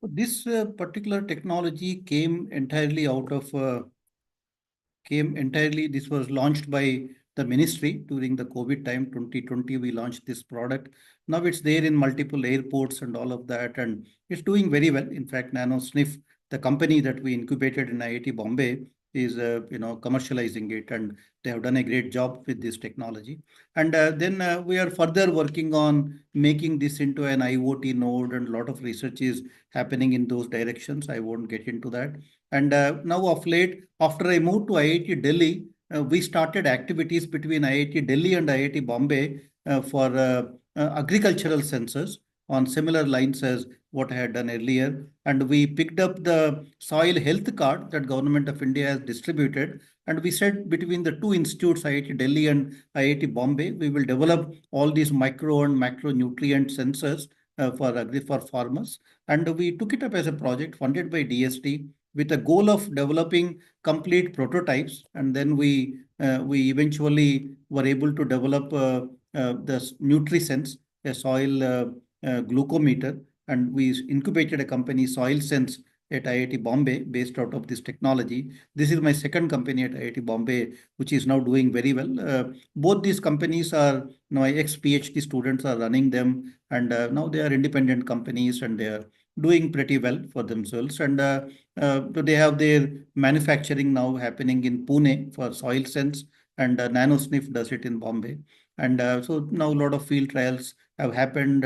This particular technology came entirely this was launched by the ministry during the COVID time, 2020, we launched this product. Now it's there in multiple airports and all of that, and it's doing very well. In fact, NanoSniff, the company that we incubated in IIT Bombay, is commercializing it, and they have done a great job with this technology. And then we are further working on making this into an IoT node, and a lot of research is happening in those directions. I won't get into that. And now of late, after I moved to IIT Delhi, we started activities between IIT Delhi and IIT Bombay for agricultural sensors on similar lines as what I had done earlier. And we picked up the soil health card that Government of India has distributed. And we said between the two institutes, IIT Delhi and IIT Bombay, we will develop all these micro and macronutrient sensors for farmers. And we took it up as a project funded by DST with a goal of developing complete prototypes. And then we eventually were able to develop the NutriSense, a soil glucometer, and we incubated a company, SoilSense, at IIT Bombay based out of this technology. This is my second company at IIT Bombay, which is now doing very well. Both these companies are, my ex-PhD students are running them, and now they are independent companies and they are doing pretty well for themselves. And they have their manufacturing now happening in Pune for SoilSense, and NanoSniff does it in Bombay. And so now a lot of field trials have happened,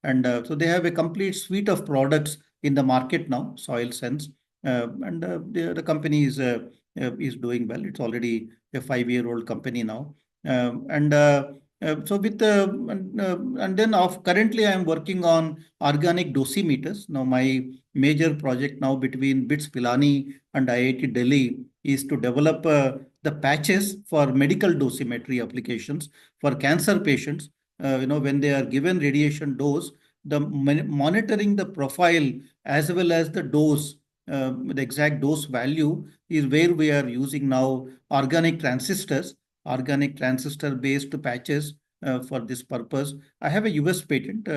and so they have a complete suite of products in the market now, SoilSense, and the company is doing well. It's already a 5-year-old company now, so with and then currently I am working on organic dosimeters. Now my major project now between BITS Pilani and IIT Delhi is to develop the patches for medical dosimetry applications for cancer patients. When they are given radiation dose, the monitoring the profile as well as the dose, the exact dose value is where we are using now organic transistor based patches for this purpose. I have a US patent,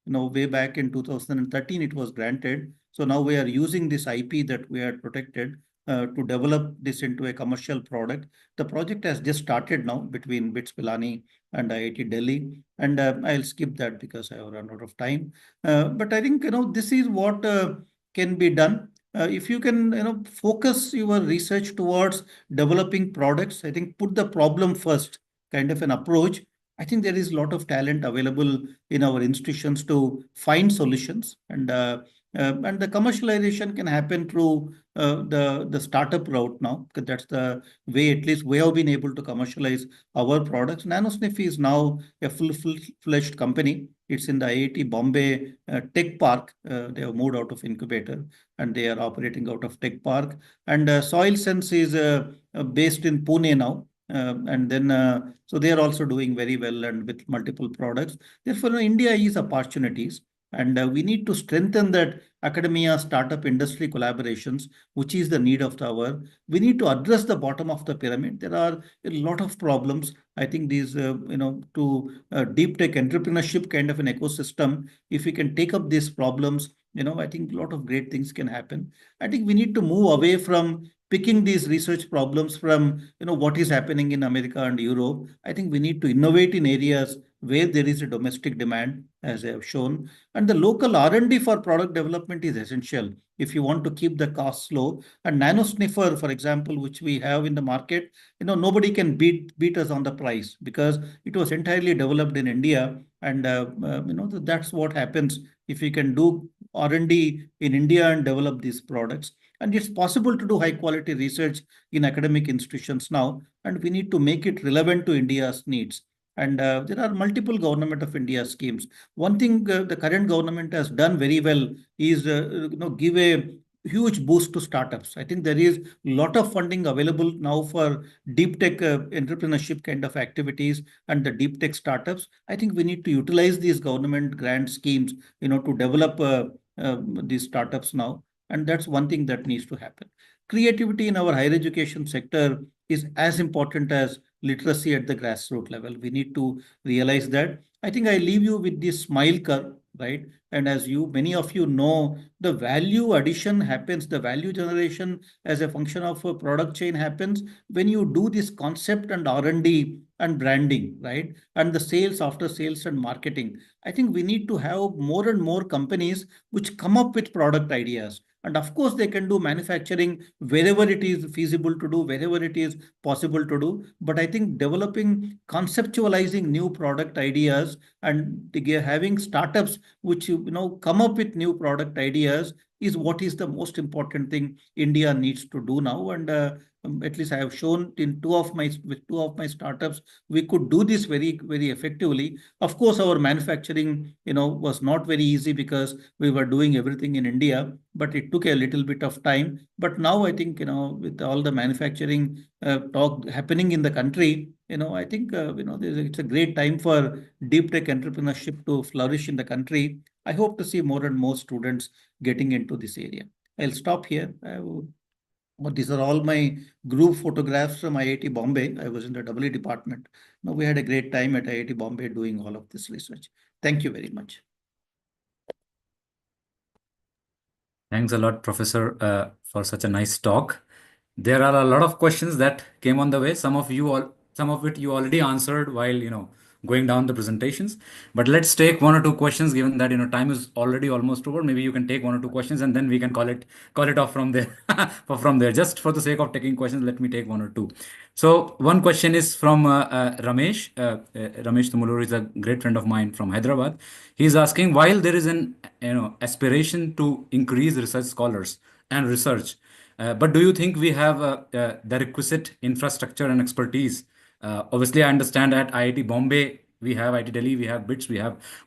way back in 2013 it was granted. So now we are using this IP that we had protected to develop this into a commercial product. The project has just started now between BITS Pilani and IIT Delhi, and I'll skip that because I have run out of time. But I think this is what can be done. If you can focus your research towards developing products, I think put the problem first kind of an approach. I think there is a lot of talent available in our institutions to find solutions, and the commercialization can happen through the startup route now, because that's the way at least we have been able to commercialize our products. NanoSniff is now a full-fledged company. It's in the IIT Bombay Tech Park. They have moved out of incubator and they are operating out of Tech Park. And SoilSense is based in Pune now. And then, so they are also doing very well and with multiple products. Therefore, India is opportunities. And we need to strengthen that academia startup industry collaborations, which is the need of the hour. We need to address the bottom of the pyramid. There are a lot of problems. I think these, to deep tech entrepreneurship kind of an ecosystem, if we can take up these problems, I think a lot of great things can happen. I think we need to move away from picking these research problems from what is happening in America and Europe. I think we need to innovate in areas where there is a domestic demand, as I have shown, and the local R&D for product development is essential if you want to keep the costs low. And nano sniffer, for example, which we have in the market, nobody can beat us on the price because it was entirely developed in India. And that's what happens if we can do R&D in India and develop these products. And it's possible to do high quality research in academic institutions now, and we need to make it relevant to India's needs. And there are multiple government of India schemes. One thing the current government has done very well is give a huge boost to startups. I think there is a lot of funding available now for deep tech entrepreneurship kind of activities and the deep tech startups. I think we need to utilize these government grant schemes, to develop these startups now. And that's one thing that needs to happen. Creativity in our higher education sector is as important as literacy at the grassroots level. We need to realize that. I think I leave you with this smile curve, right? And as many of you know, the value addition happens, the value generation as a function of a product chain happens when you do this concept and R&D and branding, right? And the sales, after sales and marketing. I think we need to have more and more companies which come up with product ideas. And of course, they can do manufacturing wherever it is feasible to do, wherever it is possible to do. But I think developing, conceptualizing new product ideas and having startups which come up with new product ideas is what is the most important thing India needs to do now. And at least I have shown with two of my startups, we could do this very, very effectively. Of course, our manufacturing, was not very easy because we were doing everything in India, but it took a little bit of time. But now I think, with all the manufacturing talk happening in the country, I think, it's a great time for deep tech entrepreneurship to flourish in the country. I hope to see more and more students getting into this area. I'll stop here. These are all my group photographs from IIT Bombay. I was in the EE department. Now we had a great time at IIT Bombay doing all of this research. Thank you very much. Thanks a lot, Professor, for such a nice talk. There are a lot of questions that came on the way. Some of it you already answered while going down the presentations. But let's take one or two questions, given that time is already almost over. Maybe you can take one or two questions, and then we can call it off from there. From there, just for the sake of taking questions, let me take one or two. So one question is from Ramesh. Ramesh Tumulur is a great friend of mine from Hyderabad. He's asking, while there is an aspiration to increase research scholars and research, but do you think we have the requisite infrastructure and expertise? Obviously, I understand at IIT Bombay, we have IIT Delhi, we have BITS,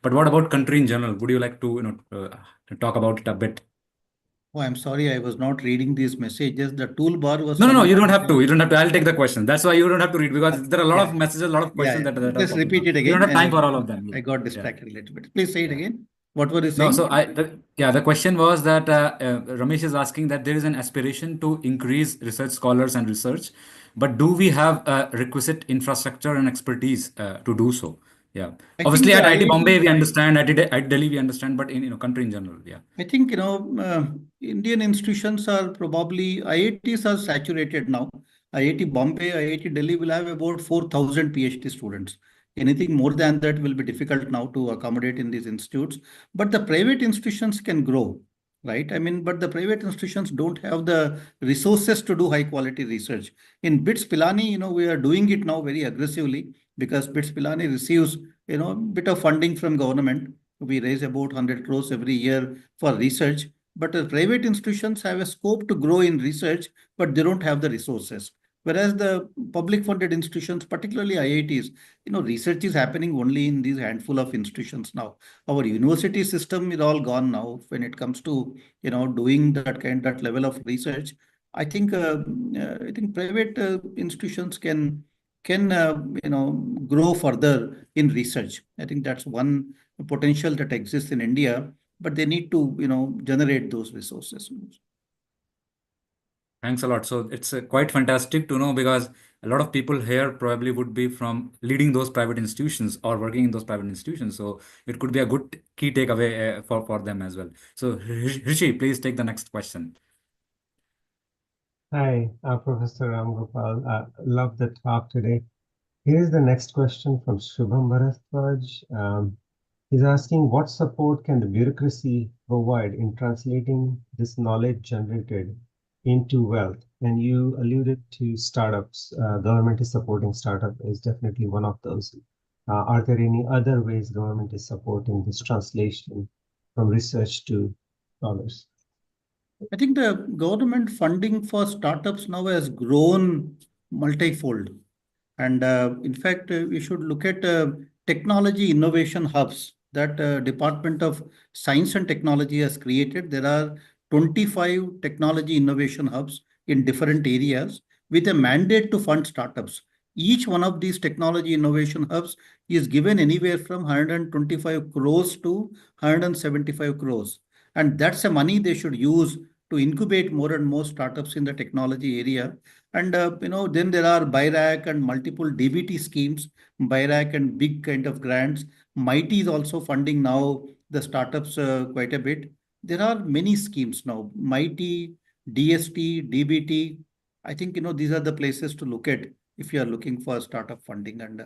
but what about country in general? Would you like to talk about it a bit? Oh, I'm sorry, I was not reading these messages. The toolbar was No, you don't have to. You don't have to. I'll take the question. That's why you don't have to read, because there are a lot of messages, a lot of questions that are Just repeat it again. You don't have time for all of them. I got distracted a little bit. Please say it again. What were you No, saying? so the question was that Ramesh is asking that there is an aspiration to increase research scholars and research, but do we have requisite infrastructure and expertise to do so? Yeah. Obviously, at IIT Bombay, we understand, at Delhi, we understand, but in country in general, yeah. I think, Indian institutions are probably, IITs are saturated now. IIT Bombay, IIT Delhi will have about 4,000 PhD students. Anything more than that will be difficult now to accommodate in these institutes. But the private institutions can grow, right? I mean, but the private institutions don't have the resources to do high quality research. In BITS Pilani, we are doing it now very aggressively because BITS Pilani receives, a bit of funding from government. We raise about 100 crores every year for research. But the private institutions have a scope to grow in research, but they don't have the resources. Whereas the public funded institutions, particularly IITs, research is happening only in these handful of institutions now. Our university system is all gone now when it comes to, doing that level of research. I think private institutions can can grow further in research. I think that's one potential that exists in India, but they need to generate those resources. Thanks a lot. So it's quite fantastic to know, because a lot of people here probably would be from leading those private institutions or working in those private institutions. So it could be a good key takeaway for them as well. So Rishi, please take the next question. Hi, Professor Ramgopal. Love the talk today. Here's the next question from Shubham Bharadwaj. He's asking, what support can the bureaucracy provide in translating this knowledge generated into wealth? And you alluded to startups. Government is supporting startup is definitely one of those. Are there any other ways government is supporting this translation from research to dollars? I think the government funding for startups now has grown multifold. And in fact, we should look at technology innovation hubs that Department of Science and Technology has created. There are 25 technology innovation hubs in different areas with a mandate to fund startups. Each one of these technology innovation hubs is given anywhere from 125 crores to 175 crores. And that's the money they should use to incubate more and more startups in the technology area. And then there are BIRAC and multiple DBT schemes, BIRAC and big kind of grants. MIT is also funding now the startups quite a bit. There are many schemes now, MIT, DST, DBT. I think these are the places to look at if you are looking for startup funding, and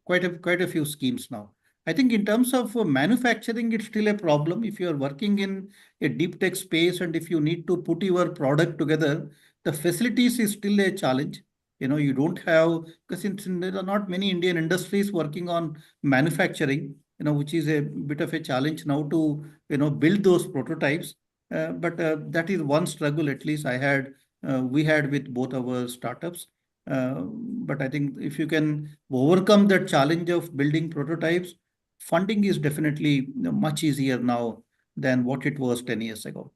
quite a few schemes now. I think in terms of manufacturing, it's still a problem. If you are working in a deep tech space and if you need to put your product together, the facilities is still a challenge. You don't have, because there are not many Indian industries working on manufacturing, which is a bit of a challenge now to, build those prototypes. But that is one struggle, at least we had with both our startups. But I think if you can overcome that challenge of building prototypes, funding is definitely much easier now than what it was 10 years ago.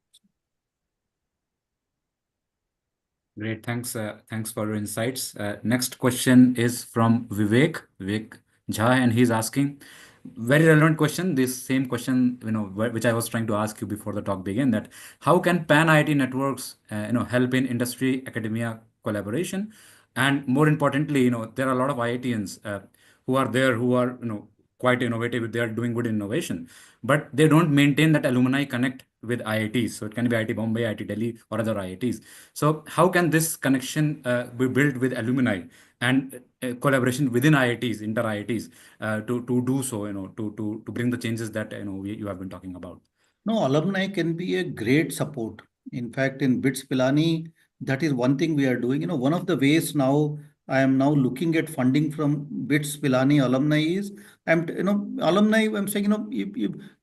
Great. Thanks. Thanks for your insights. Next question is from Vivek Jha, and he's asking, very relevant question. This same question, which I was trying to ask you before the talk began, that how can pan IIT networks, help in industry academia collaboration, and more importantly, there are a lot of IITians who are there who are, quite innovative. They are doing good innovation, but they don't maintain that alumni connect with IITs. So it can be IIT Bombay, IIT Delhi, or other IITs. So how can this connection be built with alumni and collaboration within IITs, inter IITs, to do so, to bring the changes that you have been talking about? No, alumni can be a great support. In fact, in BITS Pilani, that is one thing we are doing. One of the ways now I am now looking at funding from BITS Pilani alumni is alumni. I'm saying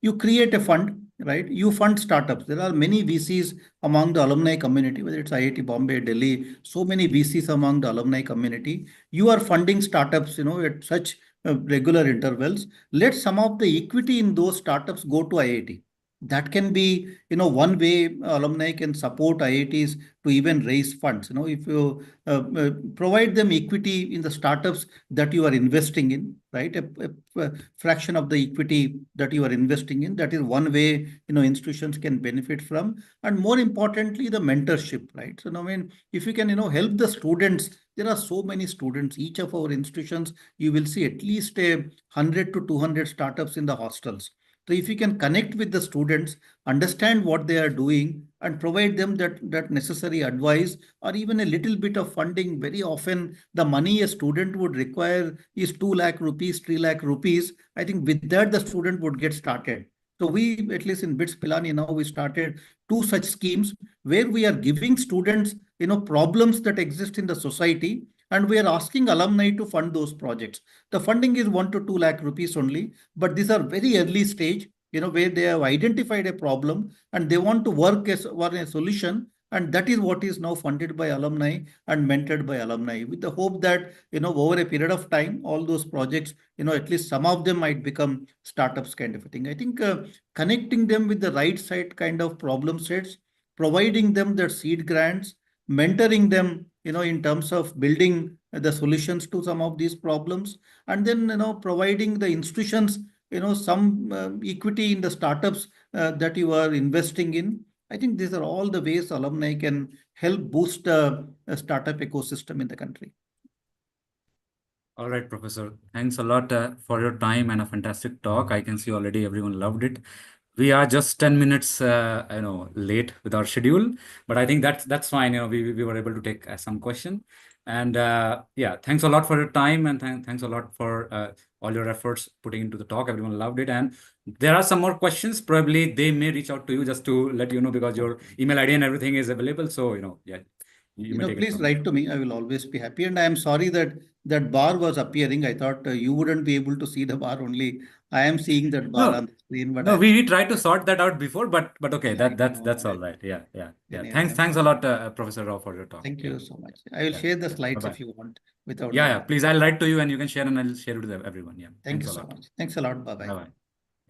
you create a fund, right? You fund startups. There are many VCs among the alumni community, whether it's IIT Bombay, Delhi. So many VCs among the alumni community. You are funding startups, at such regular intervals. Let some of the equity in those startups go to IIT. That can be, one way alumni can support IITs to even raise funds. If you provide them equity in the startups that you are investing in, right? A fraction of the equity that you are investing in, that is one way, institutions can benefit from. And more importantly, the mentorship, right? So, if you can, help the students, there are so many students, each of our institutions, you will see at least 100 to 200 startups in the hostels. So if you can connect with the students, understand what they are doing, and provide them that necessary advice or even a little bit of funding, very often the money a student would require is 2 lakh rupees, 3 lakh rupees. I think with that, the student would get started. So we, at least in BITS Pilani now, we started 2 such schemes where we are giving students, problems that exist in the society, and we are asking alumni to fund those projects. The funding is 1 to 2 lakh rupees only, but these are very early stage, where they have identified a problem and they want to work on a solution. And that is what is now funded by alumni and mentored by alumni, with the hope that, over a period of time, all those projects, at least some of them might become startups kind of a thing. I think connecting them with the right side kind of problem sets, providing them their seed grants, mentoring them, in terms of building the solutions to some of these problems, and then, providing the institutions, some equity in the startups that you are investing in. I think these are all the ways alumni can help boost a startup ecosystem in the country. All right, Professor. Thanks a lot for your time and a fantastic talk. I can see already everyone loved it. We are just 10 minutes, late with our schedule, but I think that's fine. We were able to take some question, and yeah, thanks a lot for your time, and thanks a lot for all your efforts putting into the talk. Everyone loved it, and there are some more questions. Probably they may reach out to you just to let you know, because your email ID and everything is available. So yeah, you may take it Please from write to me. I will always be happy. And I am sorry that that bar was appearing. I thought you wouldn't be able to see the bar only. I am seeing that bar No, on the screen, but no, we tried to sort that out before, but okay, yeah, I that's know. all right. Yeah. Anyhow, Thanks a lot, Professor Rao, for your talk. thank Yeah, you so much. I will yeah. share the Yeah. slides Bye-bye. if you want without Yeah, the yeah. bar. Please, I'll write to you and you can share, and I'll share it with everyone. Yeah. Thank Thanks you a so lot. much. Thanks a lot. Bye-bye. Bye-bye.